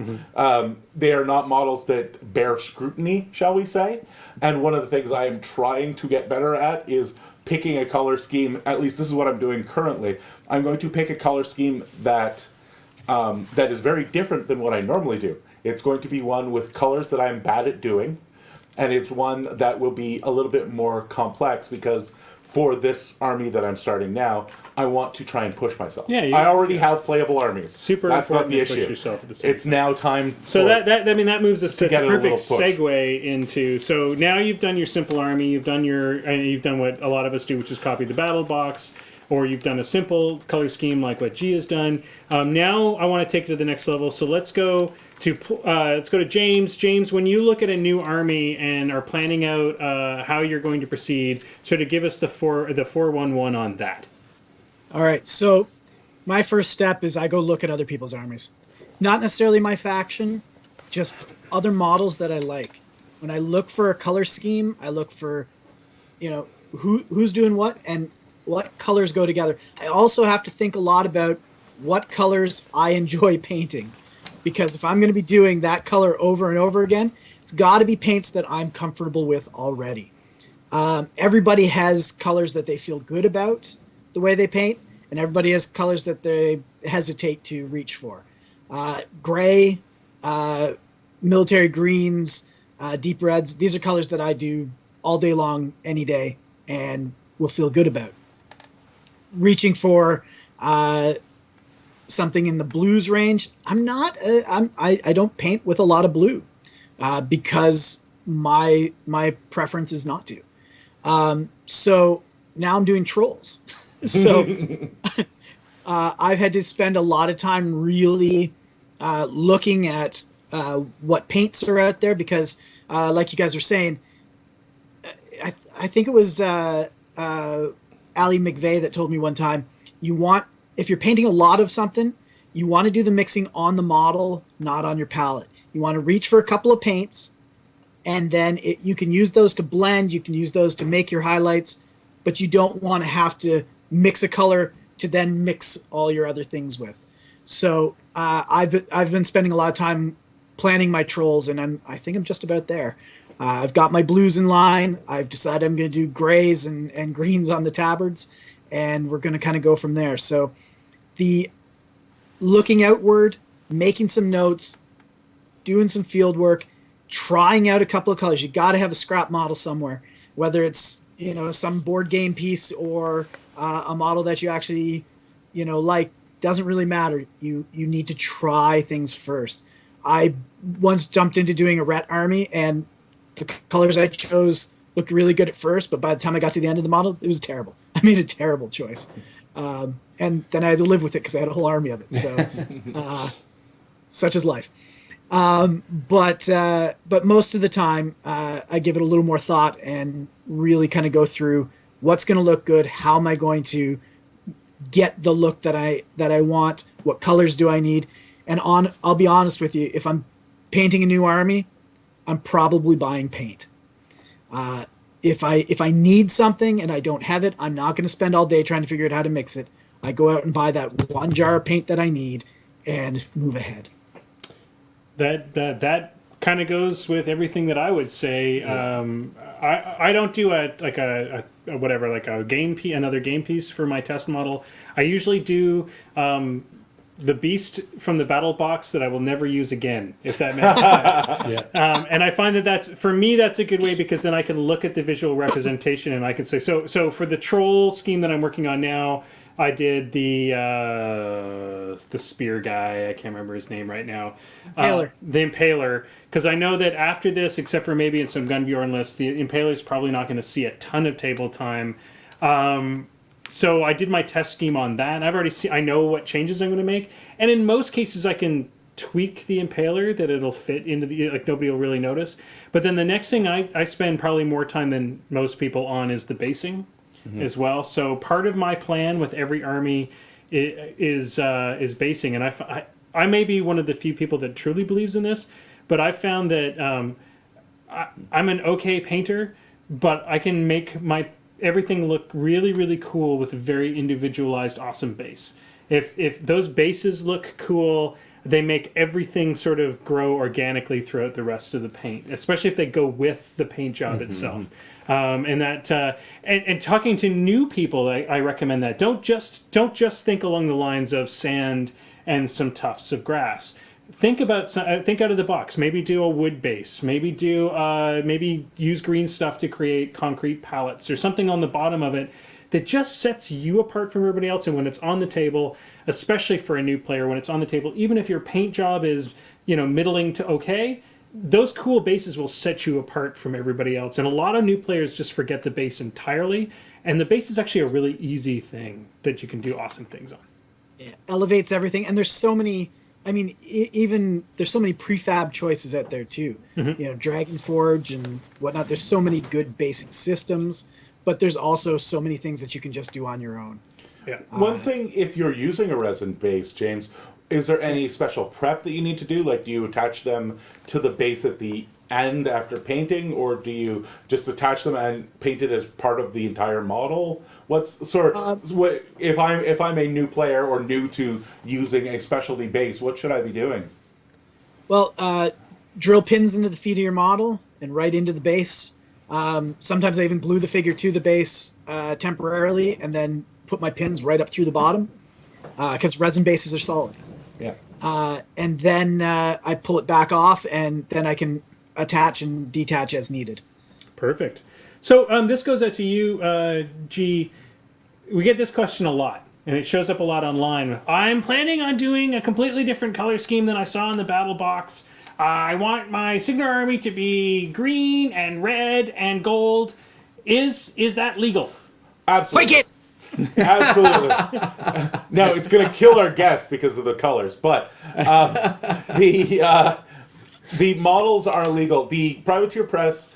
They are not models that bear scrutiny, shall we say. And one of the things I am trying to get better at is picking a color scheme. At least this is what I'm doing currently. I'm going to pick a color scheme that that is very different than what I normally do. It's going to be one with colors that I'm bad at doing. And it's one that will be a little bit more complex because for this army that I'm starting now, I want to try and push myself. Yeah, I already have playable armies. Super That's not important the to push issue. yourself at the same It's now time. So that moves us to a get it a perfect little push. segue into. So now you've done your simple army. You've done what a lot of us do, which is copy the battle box. or you've done a simple color scheme like what G has done. Now I want to take it to the next level. So let's go to James. James, when you look at a new army and are planning out how you're going to proceed, sort of give us the 411 on that. All right, so my first step is I go look at other people's armies. Not necessarily my faction, just other models that I like. When I look for a color scheme, I look for, who's doing what and what colors go together. I also have to think a lot about what colors I enjoy painting. Because if I'm going to be doing that color over and over again, it's got to be paints that I'm comfortable with already. Everybody has colors that they feel good about the way they paint, and everybody has colors that they hesitate to reach for. Gray, military greens, deep reds, these are colors that I do all day long, any day, and will feel good about. Reaching for something in the blues range, I don't paint with a lot of blue because my preference is not to. So now I'm doing trolls. So I've had to spend a lot of time really looking at what paints are out there because, like you guys were saying, I think it was Ali McVeigh that told me one time, if you're painting a lot of something, you want to do the mixing on the model, not on your palette. You want to reach for a couple of paints, and then you can use those to blend, you can use those to make your highlights, but you don't want to have to mix a color to then mix all your other things with. So I've been spending a lot of time planning my trolls, and I think I'm just about there. I've got my blues in line. I've decided I'm going to do grays and greens on the tabards, and we're going to kind of go from there. So the looking outward, making some notes, doing some field work, trying out a couple of colors. You got to have a scrap model somewhere, whether it's some board game piece or a model that you actually like. Doesn't really matter. You need to try things first. I once jumped into doing a Ret army, and the colors I chose looked really good at first, but by the time I got to the end of the model, it was terrible. I made a terrible choice. And then I had to live with it because I had a whole army of it. So, such is life. But most of the time, I give it a little more thought and really kind of go through what's going to look good. How am I going to get the look that I want? What colors do I need? And I'll be honest with you, if I'm painting a new army, I'm probably buying paint. If I need something and I don't have it, I'm not going to spend all day trying to figure out how to mix it. I go out and buy that one jar of paint that I need and move ahead. That kind of goes with everything that I would say. I don't do another game piece for my test model. I usually do the beast from the battle box that I will never use again, if that makes sense. And I find that's for me that's a good way because then I can look at the visual representation and I can say so for the troll scheme that I'm working on now. I did the spear guy. I can't remember his name right now. Impaler. The Impaler. Because I know that after this, except for maybe in some Gunbjorn lists, the Impaler is probably not going to see a ton of table time. So I did my test scheme on that. I know what changes I'm going to make. And in most cases, I can tweak the Impaler that it'll fit into nobody will really notice. But then the next thing I spend probably more time than most people on is the basing. Mm-hmm. As well. So part of my plan with every army is basing, and I may be one of the few people that truly believes in this, but I found that I'm an okay painter, but I can make everything look really, really cool with a very individualized, awesome base. If those bases look cool, they make everything sort of grow organically throughout the rest of the paint, especially if they go with the paint job itself. And talking to new people, I recommend that. Don't just think along the lines of sand and some tufts of grass. Think out of the box. Maybe do a wood base. Maybe use green stuff to create concrete palettes or something on the bottom of it that just sets you apart from everybody else. And when it's on the table, especially for a new player, when it's on the table, even if your paint job is middling to okay, those cool bases will set you apart from everybody else. And a lot of new players just forget the base entirely And the base is actually a really easy thing that you can do awesome things on. It elevates everything, and there's so many. I mean, even there's so many prefab choices out there too. Dragon Forge and whatnot. There's so many good basic systems, but there's also so many things that you can just do on your own. Yeah. One thing, if you're using a resin base, James, is there any special prep that you need to do? Like, do you attach them to the base at the end after painting, or do you just attach them and paint it as part of the entire model? What's what if I'm a new player or new to using a specialty base? What should I be doing? Well, drill pins into the feet of your model and right into the base. Sometimes I even glue the figure to the base temporarily, and then put my pins right up through the bottom because resin bases are solid. Yeah. And then I pull it back off, and then I can attach and detach as needed. Perfect. So this goes out to you, G. We get this question a lot, and it shows up a lot online. I'm planning on doing a completely different color scheme than I saw in the battle box. I want my Signar army to be green and red and gold. Is that legal? Absolutely. Like it! Absolutely. No, it's going to kill our guest because of the colors, but the models are legal. The Privateer Press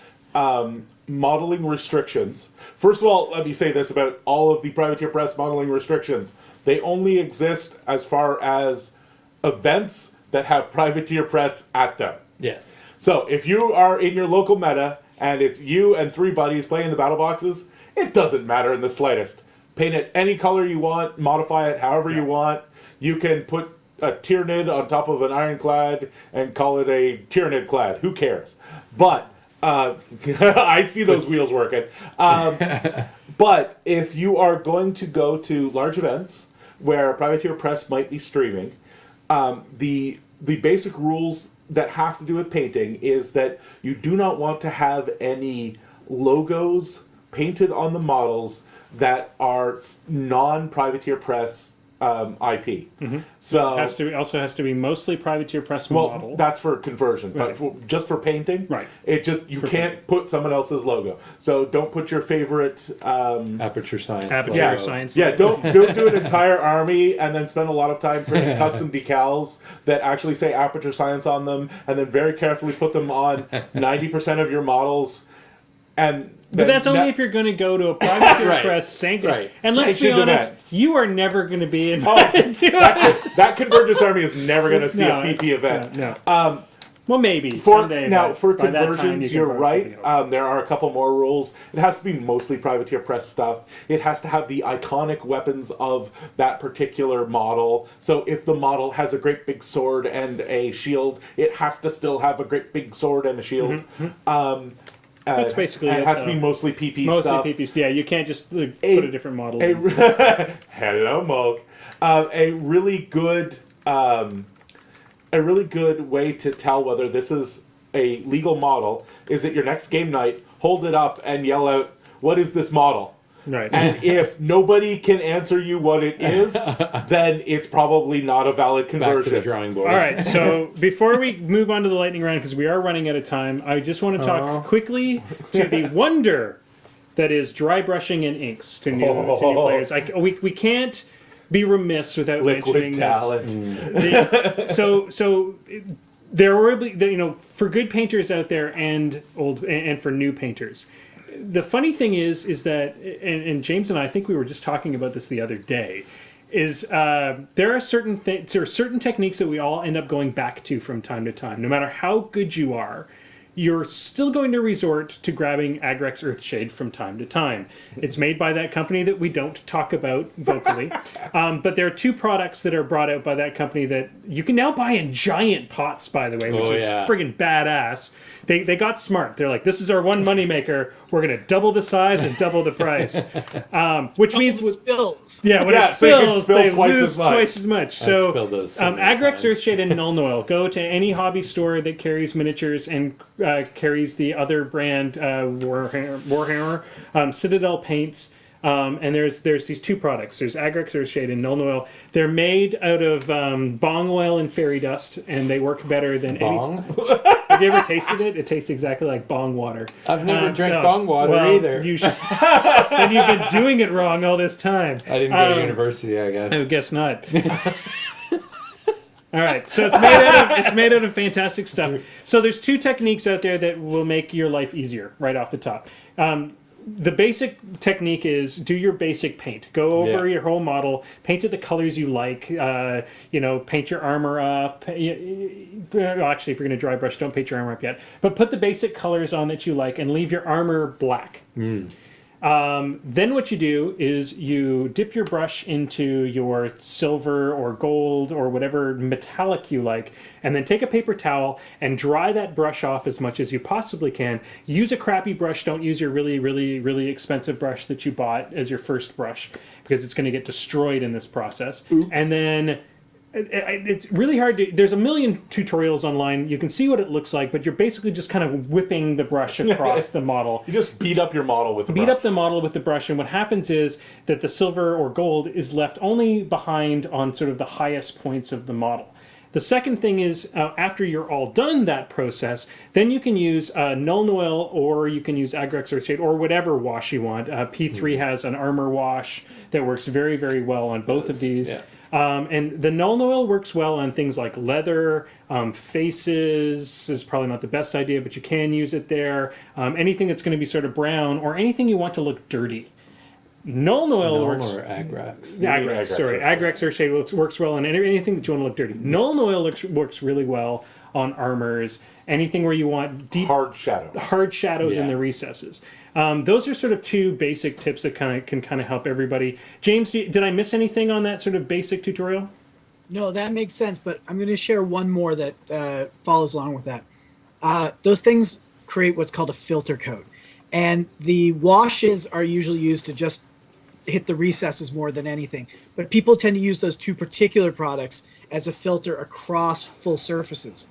modeling restrictions. First of all, let me say this about all of the Privateer Press modeling restrictions. They only exist as far as events that have Privateer Press at them. Yes. So if you are in your local meta and it's you and 3 buddies playing the battle boxes, it doesn't matter in the slightest. Paint it any color you want, modify it however you want. You can put a Tyranid on top of an Ironclad and call it a Tyranid clad. Who cares? But I see those wheels working. But if you are going to go to large events where Privateer Press might be streaming, the basic rules that have to do with painting is that you do not want to have any logos painted on the models that are non-Privateer Press IP. So It also has to be mostly Privateer Press well, model. that's for conversion, Right. but just for painting, Right. It just you can't put someone else's logo. So don't put your favorite. Aperture Science. Aperture logo. Science. Yeah, don't do an entire army and then spend a lot of time printing custom decals that actually say Aperture Science on them, and then very carefully put them on 90% of your models. But that's only if you're going to go to a Privateer Right. Press sanctioned. Right. And let's be Sanctioned honest, event. you are never going to be invited to it. that Convergence army is never going to see No, a PP event. No. Well, maybe For someday. now, but for by that time, conversions, you you're can right. probably something else. There are a couple more rules. It has to be mostly Privateer Press stuff. It has to have the iconic weapons of that particular model. So if the model has a great big sword and a shield, it has to still have a great big sword and a shield. That's basically and it, it has to though. be mostly PP Mostly stuff. PPs. Yeah, you can't just put a different model in. Hello, Mulk. A really good way to tell whether this is a legal model is at your next game night, hold it up and yell out, "What is this model?" Right. And if nobody can answer you what it is, then it's probably not a valid Back conversion. to the drawing board. All right, so before we move on to the lightning round, because we are running out of time, I just want to talk quickly to the wonder that is dry brushing and inks to new players. We can't be remiss without mentioning Liquid talent. this. So there will be, for good painters out there and for new painters. The funny thing is that, and James and I think we were just talking about this the other day, is there are certain techniques that we all end up going back to from time to time. No matter how good you are, you're still going to resort to grabbing Agrex Earthshade from time to time. It's made by that company that we don't talk about vocally. But there are 2 products that are brought out by that company that you can now buy in giant pots, by the way, which is friggin' badass. They got smart. They're like, this is our one moneymaker. We're going to double the size and double the price. Which means... spills. Yeah, when Yeah, it so you can spills, spill they twice lose as much. twice as much. So, spilled those so many Agrex times. Earthshade and Null Noil. Go to any hobby store that carries miniatures and carries the other brand Warhammer, Citadel paints. And there's these 2 products. There's Agrex Earthshade and Null Noil. They're made out of bong oil and fairy dust, and they work better than Bong? Have you ever tasted it? It tastes exactly like bong water. I've never drank no, bong water either. You then you've been doing it wrong all this time. I didn't go to university, I guess. I guess not. All right, so it's made out of fantastic stuff. So there's two techniques out there that will make your life easier right off the top. The basic technique is do your basic paint. Go over your whole model, paint it the colors you like. Paint your armor up. Well, actually, if you're going to dry brush, don't paint your armor up yet. But put the basic colors on that you like and leave your armor black. Then what you do is you dip your brush into your silver or gold or whatever metallic you like, and then take a paper towel and dry that brush off as much as you possibly can. Use a crappy brush. Don't use your really, really, really expensive brush that you bought as your first brush, because it's going to get destroyed in this process. Oops. And then it's really hard to... There's a million tutorials online. You can see what it looks like, but you're basically just kind of whipping the brush across the model. You just beat up your model with the brush. Beat up the model with the brush, and what happens is that the silver or gold is left only behind on sort of the highest points of the model. The second thing is, after you're all done that process, then you can use Null Oil, or you can use Agrex Earthshade, or whatever wash you want. P3 has an armor wash that works very, very well on both of these. Yeah. And the Null Oil works well on things like leather, faces is probably not the best idea, but you can use it there. Anything that's going to be sort of brown, or anything you want to look dirty. Null Oil works... or Agrex? Agrex, sorry. Agrex Earthshade works well on anything that you want to look dirty. Null Oil works really well on armors. Anything where you want deep... Hard shadows in the recesses. Those are sort of two basic tips that can help everybody. James, did I miss anything on that sort of basic tutorial? No, that makes sense, but I'm going to share one more that follows along with that. Those things create what's called a filter coat. And the washes are usually used to just hit the recesses more than anything. But people tend to use those two particular products as a filter across full surfaces.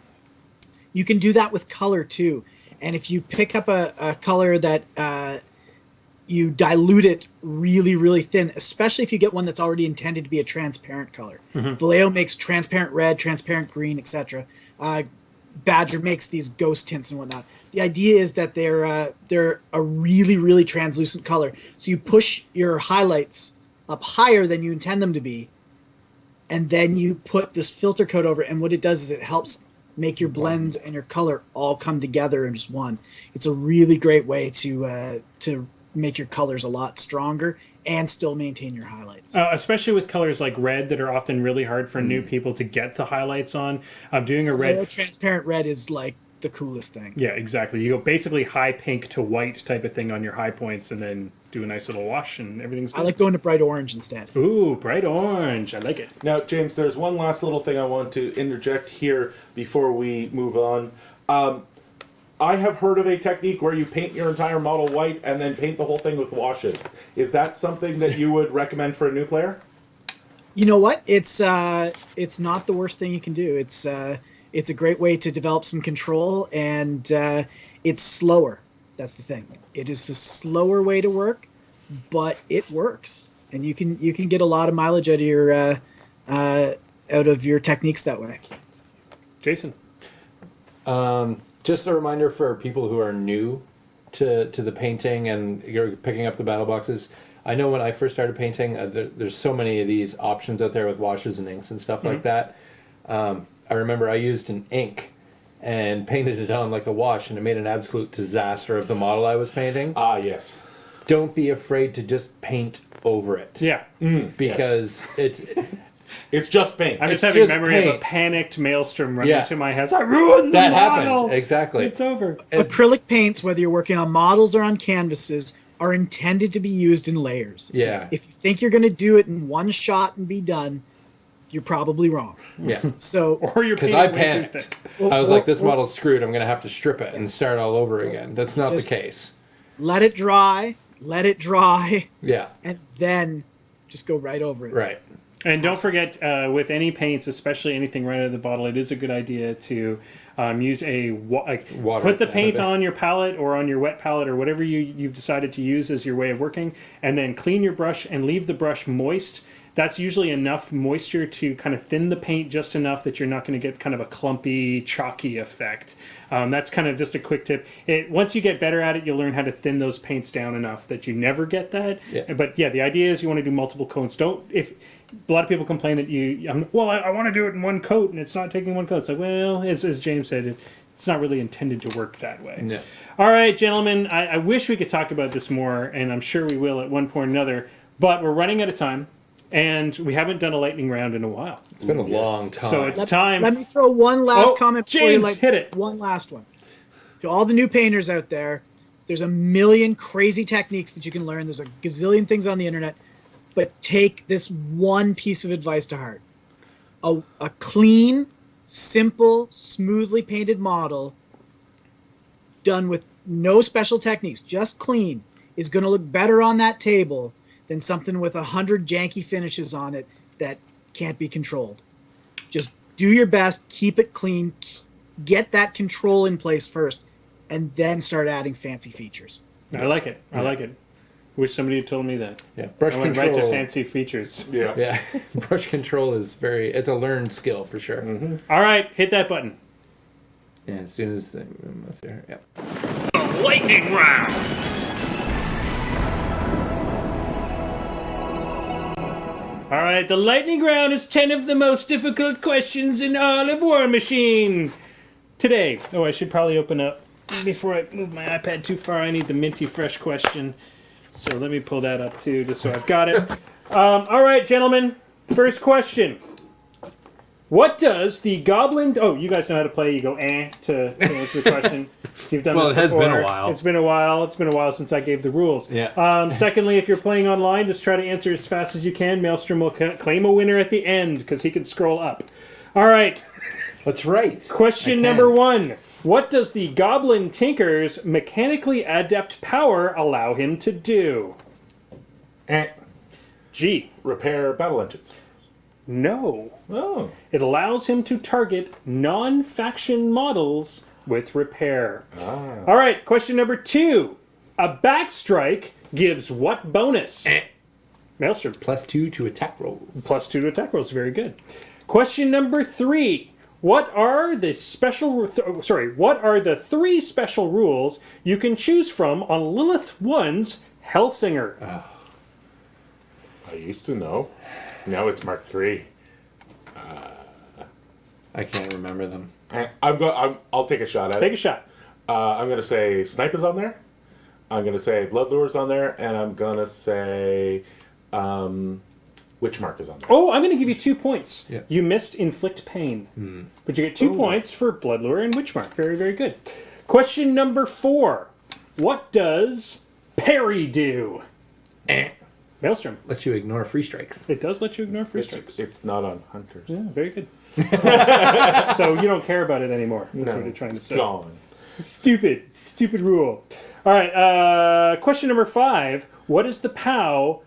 You can do that with color too. And if you pick up a color that you dilute it really, really thin, especially if you get one that's already intended to be a transparent color. Vallejo makes transparent red, transparent green, etc. Badger makes these ghost tints and whatnot. The idea is that they're a really, really translucent color. So you push your highlights up higher than you intend them to be, and then you put this filter coat over it, and what it does is it helps make your blends and your color all come together in just one. It's a really great way to make your colors a lot stronger and still maintain your highlights. Especially with colors like red that are often really hard for new people to get the highlights on. Doing a red... transparent red is like the coolest thing. Yeah, exactly. You go basically high pink to white type of thing on your high points, and then do a nice little wash, and everything's good. I like going to bright orange instead. Ooh, bright orange. I like it. Now, James, there's one last little thing I want to interject here before we move on. I have heard of a technique where you paint your entire model white and then paint the whole thing with washes. Is that something that you would recommend for a new player? You know what? It's not the worst thing you can do. It's a great way to develop some control, and it's slower. That's the thing. It is a slower way to work, but it works, and you can get a lot of mileage out of your techniques that way. Jason, just a reminder for people who are new to the painting and you're picking up the battle boxes. I know when I first started painting, there's so many of these options out there with washes and inks and stuff like that. I remember I used an ink and painted it on like a wash, and it made an absolute disaster of the model I was painting. Ah, yes. Don't be afraid to just paint over it. Yeah. Because it's just paint. I'm just having memory of a panicked maelstrom running into my house. I ruined the that model. Happened. Exactly. It's over. Acrylic paints, whether you're working on models or on canvases, are intended to be used in layers. Yeah. If you think you're going to do it in one shot and be done, you're probably wrong. Yeah. So, or you're because I panicked. I was like, this model's screwed. I'm going to have to strip it and start all over again. That's not the case. Let it dry. Yeah. And then just go right over it. Right. And don't forget, with any paints, especially anything right out of the bottle, it is a good idea to use water. Put the paint on your palette or on your wet palette or whatever you've decided to use as your way of working, and then clean your brush and leave the brush moist that's usually enough moisture to kind of thin the paint just enough that you're not going to get kind of a clumpy, chalky effect. That's kind of just a quick tip. Once you get better at it, you'll learn how to thin those paints down enough that you never get that. Yeah. But yeah, the idea is you want to do multiple coats. A lot of people complain that I want to do it in one coat and it's not taking one coat. It's like, well, as James said, it's not really intended to work that way. Yeah. All right, gentlemen, I wish we could talk about this more, and I'm sure we will at one point or another, but we're running out of time, and we haven't done a lightning round in a while. It's been a long time. So it's time. Let me throw one last comment before you James, hit it. One last one. To all the new painters out there, there's a million crazy techniques that you can learn. There's a gazillion things on the internet, but take this one piece of advice to heart. A clean, simple, smoothly painted model done with no special techniques, just clean, is going to look better on that table than something with 100 janky finishes on it that can't be controlled. Just do your best, keep it clean, get that control in place first, and then start adding fancy features. I like it. I like it. Wish somebody had told me that. Yeah, brush I went control. right to fancy features. Yeah. Yeah, brush control is it's a learned skill for sure. Mm-hmm. All right, hit that button. Yeah, as soon as yeah. The lightning round. All right, the lightning round is 10 of the most difficult questions in all of War Machine. Today, I should probably open up before I move my iPad too far. I need the minty fresh question. So let me pull that up too, just so I've got it. All right, gentlemen, first question. What does the goblin... Oh, you guys know how to play. You go, to answer the question. You've done Well, this it has before. been a while. It's been a while. It's been a while since I gave the rules. Yeah. Secondly, if you're playing online, just try to answer as fast as you can. Maelstrom will claim a winner at the end, because he can scroll up. All right. That's right. Question number 1. What does the Goblin Tinker's mechanically adept power allow him to do? G. Repair battle engines. No. Oh. It allows him to target non-faction models with repair. All right, question number 2. A backstrike gives what bonus? Maelstrom. +2 to attack rolls. +2 to attack rolls. Very good. Question number 3. What are the three special rules you can choose from on Lilith 1's Hellsinger? I used to know. Now it's Mark III. I can't remember them. I'll take a shot at it. Take a shot. I'm going to say Snipe is on there. I'm going to say Blood Lure's on there. And I'm going to say Witchmark is on there. Oh, I'm going to give you 2 points. Yeah. You missed Inflict Pain. But you get 2 points for Blood Lure and Witchmark. Very, very good. Question number 4. What does Parry do? Maelstrom. Lets you ignore free strikes. It does let you ignore free strikes. It's not on Hunters. Yeah, very good. So you don't care about it anymore. That's what you're trying to It's say. gone. Stupid rule. All right, question number 5. What is the POW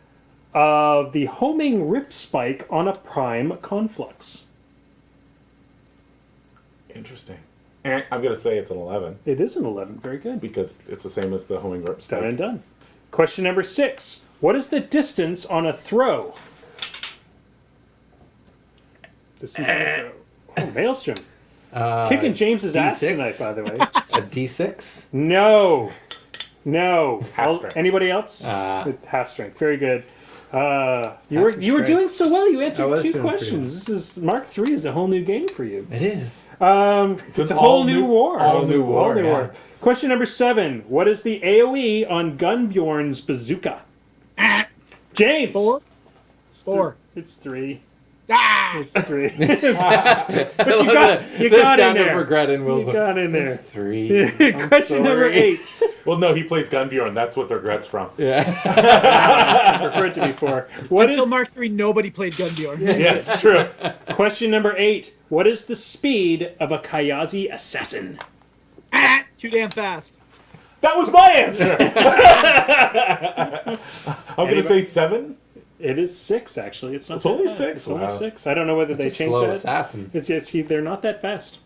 of the homing rip spike on a prime conflux? Interesting. I'm going to say it's an 11 It is an 11. Very good. because it's the same as the homing rip spike. Done and done. Question number 6. What is the distance on a throw? Distance on a throw. Oh, Maelstrom. Kicking James's ass D6? tonight, by the way. A D6? No. Half strength. Anybody else? It's half strength. Very good. You were strength. doing so well. You I answered was 2 doing pretty questions. This is Mark III is a whole new game for you. It is. It's a whole new war. all new war, yeah. Question number 7. What is the AOE on Gunbjorn's bazooka? James. 4. It's 3. Ah! It's 3. But you got in sound there. of regret in Will's. You got in there. It's 3. Question number 8. Well, no, he plays Gunbjorn. That's what the regret's from. Yeah. I prefer it to be 4. Until Mark III, nobody played Gunbjorn. Yes, true. Question number 8. What is the speed of a Kayazi assassin? Too damn fast. That was my answer. I'm going to say 7. It is 6, actually. It's not. It's that only bad. 6? It's only Wow. 6. I don't know whether they It's a changed slow that. assassin. They're not that fast.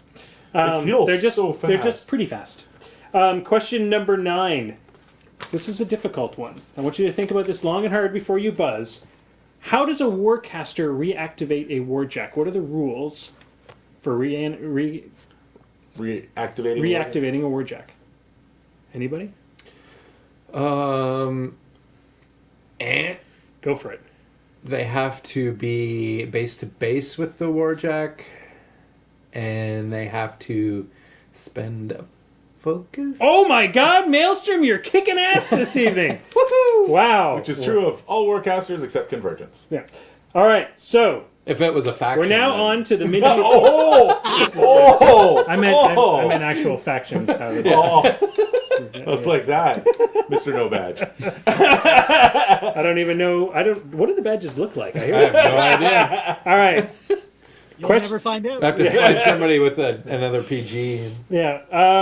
It feels They're just so fast. They're just pretty fast. Question number 9. This is a difficult one. I want you to think about this long and hard before you buzz. How does a Warcaster reactivate a Warjack? What are the rules for Reactivating. reactivating a Warjack? Anybody? Go for it. They have to be base to base with the Warjack, and they have to spend a focus. Oh my God, Maelstrom, you're kicking ass this evening. Woohoo! Wow. Which is true of all Warcasters except Convergence. Yeah. All right, so If it was a faction, we're now then- on to the Minty. Oh! I meant actual factions. How they It's like that, Mr. No Badge. I don't even know. What do the badges look like? I I hear. have no idea. All right. You'll Question- never find out. I have to find somebody with another PG. Yeah.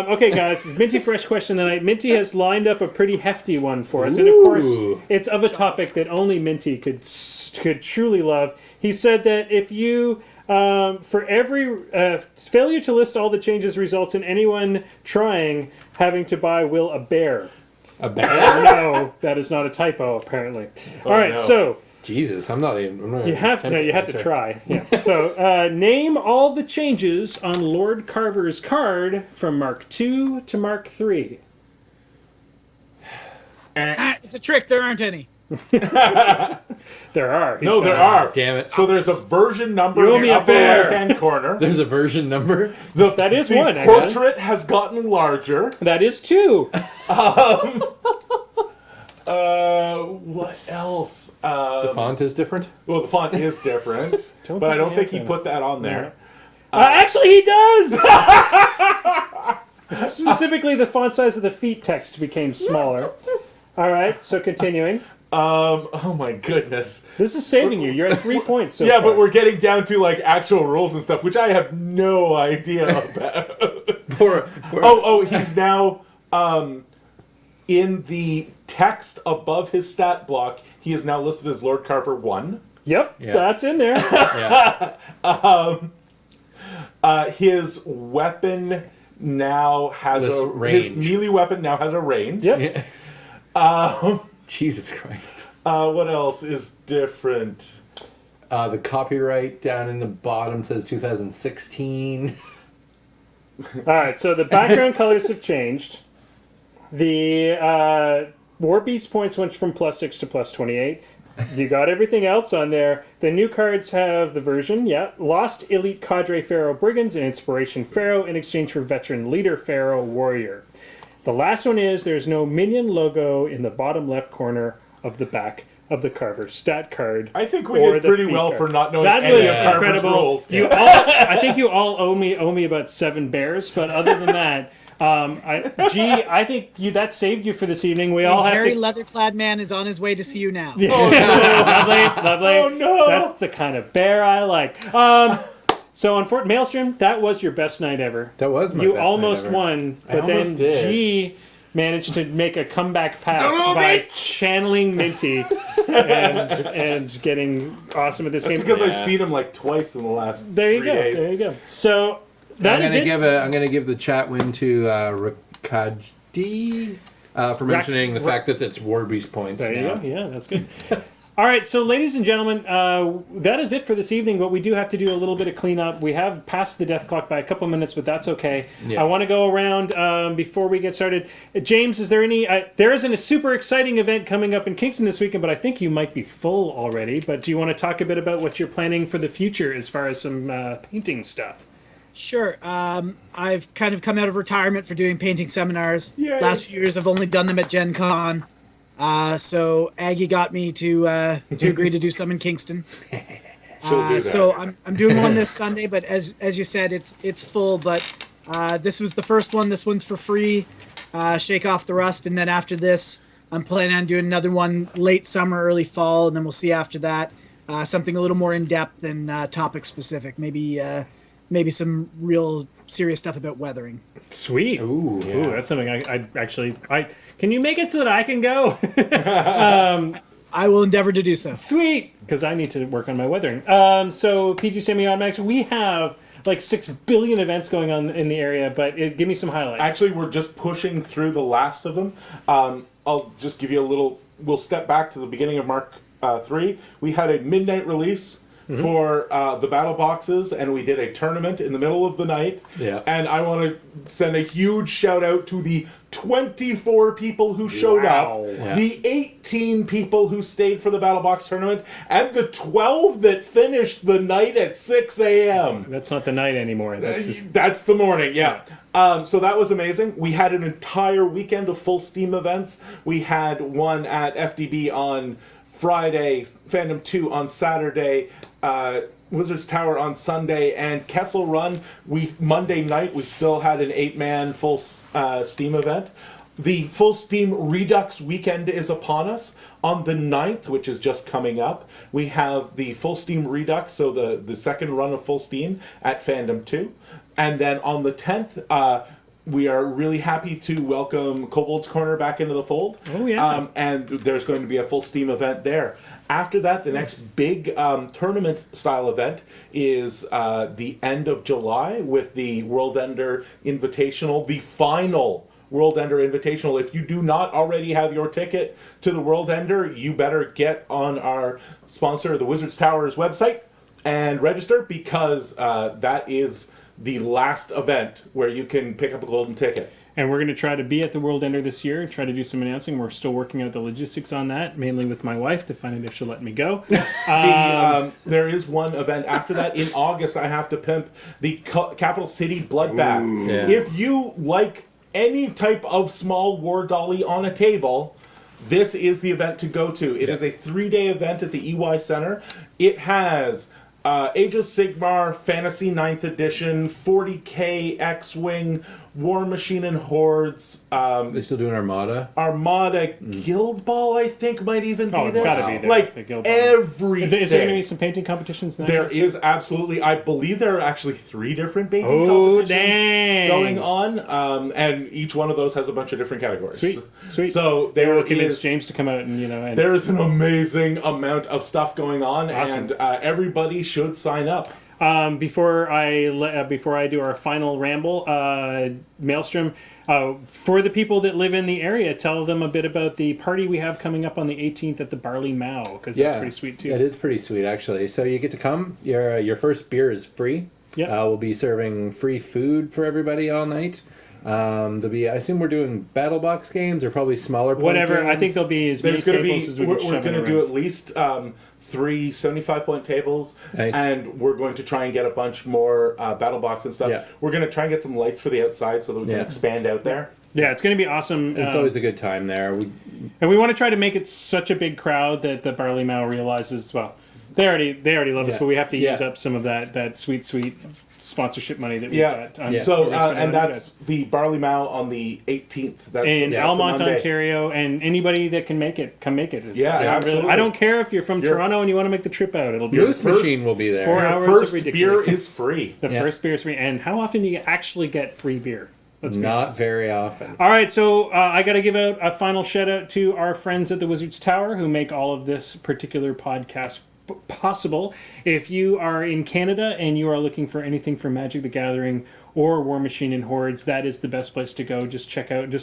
Okay, guys. It's Minty Fresh question tonight. Minty has lined up a pretty hefty one for us, and of course, Ooh. it's of a topic that only Minty could truly love. He said that if you for every failure to list all the changes results in anyone trying having to buy Will a bear. A bear? No, that is not a typo, apparently. All right, no. so Jesus, I'm not even. you have to try. Yeah. So name all the changes on Lord Carver's card from Mark II to Mark III. It's a trick. There aren't any. There are. No, there are. Damn it. So there's a version number You owe in me the a upper bear. right-hand corner. There's a version number. That is the one, actually. portrait has gotten larger. That is two. What else? The font is different. Well, the font is different, Don't but I put don't the think S he in put that on there. Actually, he does. Specifically, the font size of the feet text became smaller. All right. So continuing. Oh my goodness. This is saving you. You're at 3 points. So Yeah, far. but we're getting down to like actual rules and stuff, which I have no idea about. Poor. Oh, he's now in the text above his stat block. He is now listed as Lord Carver 1. Yep, Yeah. that's in there. Yeah. His weapon now has This his range. melee weapon now has a range. Yep. Jesus Christ. What else is different? The copyright down in the bottom says 2016. All right, so the background colors have changed. The War Beast points went from +6 to +28. You got everything else on there. The new cards have the version, Lost Elite Cadre Pharaoh Brigands and Inspiration Pharaoh in exchange for Veteran Leader Pharaoh Warrior. The last one is there's no minion logo in the bottom left corner of the back of the Carver stat card. I think we or did the pretty feat well card. for not knowing That any was of Carver's incredible. rules. I think you all owe me about 7 bears, but other than that, I think that saved you for this evening. We all The have hairy to. leather-clad man is on his way to see you now. Lovely. Oh, no. That's the kind of bear I like. So, unfortunately, Maelstrom, that was your best night ever. That was my You best almost night ever. won, I but then almost did. G managed to make a comeback pass by channeling Minty and getting awesome at this That's game. because I've seen him like twice in the last There you 3 go. days. There you go. So that is it. I'm gonna give the chat win to Rakajdi for mentioning the fact that it's War Beast points. There you now. go. Yeah, that's good. All right, so ladies and gentlemen, that is it for this evening, but we do have to do a little bit of cleanup. We have passed the death clock by a couple minutes, but that's okay. Yeah. I want to go around before we get started. James, is there any... there isn't a super exciting event coming up in Kingston this weekend, but I think you might be full already. But do you want to talk a bit about what you're planning for the future as far as some painting stuff? Sure. I've kind of come out of retirement for doing painting seminars. Yay. Last few years, I've only done them at Gen Con. So Aggie got me to agree to do some in Kingston. She'll do that. So I'm doing one this Sunday, but as you said, it's full. But this was the first one. This one's for free. Shake off the rust, and then after this, I'm planning on doing another one late summer, early fall, and then we'll see after that. Something a little more in depth and topic specific. Maybe some real serious stuff about weathering. Sweet. Ooh, yeah. Ooh, that's something I actually... Can you make it so that I can go? I will endeavor to do so. Sweet, because I need to work on my weathering. So PG Semi-Automatics, we have like 6 billion events going on in the area, but give me some highlights. Actually, we're just pushing through the last of them. I'll just give you a little... We'll step back to the beginning of Mark 3, we had a midnight release for the battle boxes, and we did a tournament in the middle of the night. Yeah. And I want to send a huge shout out to the 24 people who showed Wow. up, Yeah. the 18 people who stayed for the battle box tournament, and the 12 that finished the night at 6 a.m. That's not the night anymore. That's just That's the morning, yeah. So that was amazing. We had an entire weekend of full Steam events. We had one at FDB on Friday, Fandom 2 on Saturday, Wizards Tower on Sunday, and Kessel Run. Monday night, we still had an 8-man full Steam event. The full Steam Redux weekend is upon us. On the 9th, which is just coming up, we have the full Steam Redux, so the second run of full Steam at Fandom 2. And then on the 10th, we are really happy to welcome Kobold's Corner back into the fold. Oh, yeah. And there's going to be a full Steam event there. After that, the next big tournament-style event is the end of July with the World Ender Invitational, the final World Ender Invitational. If you do not already have your ticket to the World Ender, you better get on our sponsor, the Wizards Tower's website, and register, because that is the last event where you can pick up a golden ticket. And we're going to try to be at the World Ender this year, try to do some announcing. We're still working out the logistics on that, mainly with my wife, to find out if she'll let me go. There is one event after that. In August, I have to pimp the Capital City Bloodbath. Yeah. If you like any type of small war dolly on a table, this is the event to go to. It is a 3-day event at the EY Center. It has Age of Sigmar, Fantasy 9th Edition, 40k X-Wing, War Machine and Hordes, They're still doing Armada. Armada, Guild Ball, I think, might even be Oh, it's there. got to be there. Like, the Guild Ball. everything. Is there going to be some painting competitions now? There is absolutely. I believe there are actually 3 different painting Oh, competitions dang. going on, and each one of those has a bunch of different categories. Sweet. So They there will convince is James to come out and, and there is an amazing amount of stuff going on, Awesome. and everybody should sign up. Before I do our final ramble, Maelstrom, for the people that live in the area, tell them a bit about the party we have coming up on the 18th at the Barley Mow, because that's pretty sweet too. It is pretty sweet, actually. So you get to come. Your first beer is free. Yep. We'll be serving free food for everybody all night. There'll be. I assume we're doing battle box games or probably smaller. Point Whatever. I games. think there'll be as many There's going to tables be. as we We're can shove going to in do around. at least 3 75-point tables, Nice. and we're going to try and get a bunch more battle box and stuff. Yeah. We're going to try and get some lights for the outside so that we can Yeah. expand out there. Yeah, it's going to be awesome. It's always a good time there. And we want to try to make it such a big crowd that the Barley Mow realizes, well, they already love us, Yeah. but we have to use Yeah. up some of that sweet sponsorship money that we Yeah. got. Yeah. So we're gonna spend and on you that's the Barley Mow on the 18th. That's in yeah, Almont, it's a Monday. Ontario, and anybody that can make it, come make it. Yeah, absolutely. I don't care if you're from You're- Toronto and you want to make the trip out. It'll be Moose first Machine will be there. 4 Your hours first of beer ridiculous. is free. The Yeah. first beer is free. And how often do you actually get free beer? Let's be Not honest. very often. All right, so I got to give out a final shout out to our friends at the Wizards Tower who make all of this particular podcast possible. If you are in Canada and you are looking for anything for Magic the Gathering or War Machine and Hordes, that is the best place to go. Just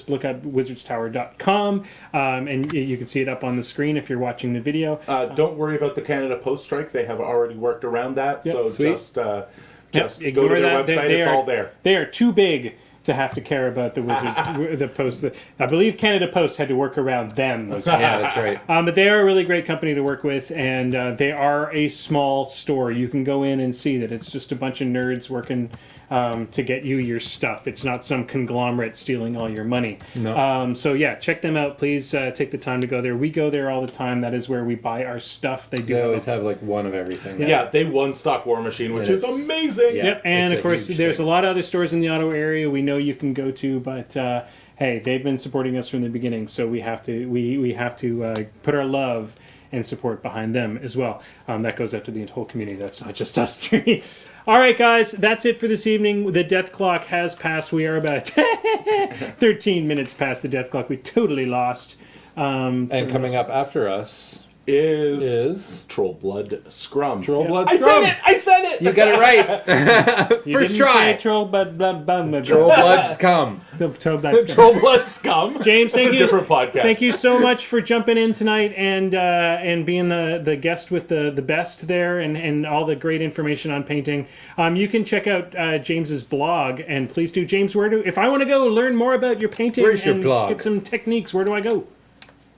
look at wizardstower.com, and you can see it up on the screen if you're watching the video. Don't worry about the Canada Post strike. They have already worked around that. So sweet. just go to Ignore their that. website. They It's are- all there. They are too big to have to care about the the Post. I believe Canada Post had to work around them. Yeah, that's right. But they are a really great company to work with, and they are a small store. You can go in and see that it's just a bunch of nerds working to get you your stuff. It's not some conglomerate stealing all your money. No. So yeah, check them out. Please take the time to go there. We go there all the time. That is where we buy our stuff. They do They have always have like one of everything. Yeah, they one stock War Machine, which And is it's- amazing. Yeah. Yep, and it's of a course, huge there's thing. a lot of other stores in the Ottawa area we know you can go to, but hey, they've been supporting us from the beginning, so we have to we have to put our love and support behind them as well. That goes out to the whole community. That's not just us three. All right, guys, that's it for this evening. The death clock has passed. We are about 13 minutes past the death clock. We totally lost. And coming up after us, is Troll Blood Scrum. Troll Blood I Scrum. said it! I said it! You got it right. You First didn't try. say troll, but Troll Blood Scum. Troll Blood Scum. James, That's thank a you. different podcast. Thank you so much for jumping in tonight and being the guest with the best there and all the great information on painting. You can check out James's blog, and please do. James, if I want to go learn more about your painting Where's your and blog? get some techniques, where do I go?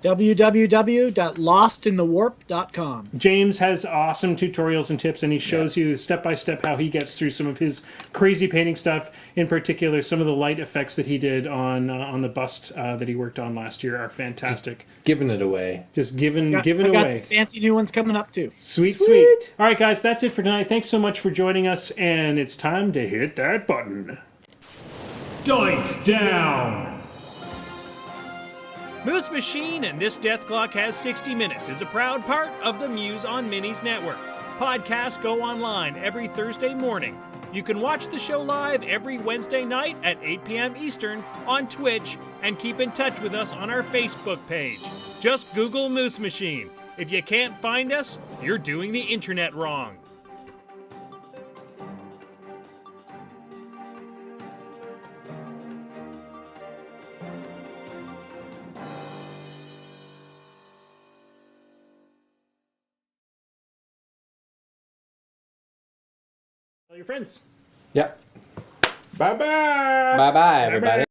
www.lostinthewarp.com. James has awesome tutorials and tips, and he shows you step by step how he gets through some of his crazy painting stuff. In particular, some of the light effects that he did on the bust that he worked on last year are fantastic. Giving it away. Just giving I've away. got some fancy new ones coming up too. Sweet. All right, guys, that's it for tonight. Thanks so much for joining us, and it's time to hit that button. Dice down! Moose Machine and This Death Clock Has 60 Minutes is a proud part of the Muse on Minis network. Podcasts go online every Thursday morning. You can watch the show live every Wednesday night at 8 p.m. Eastern on Twitch and keep in touch with us on our Facebook page. Just Google Moose Machine. If you can't find us, you're doing the internet wrong. Tell your friends. Yep. Bye-bye. Bye-bye, everybody.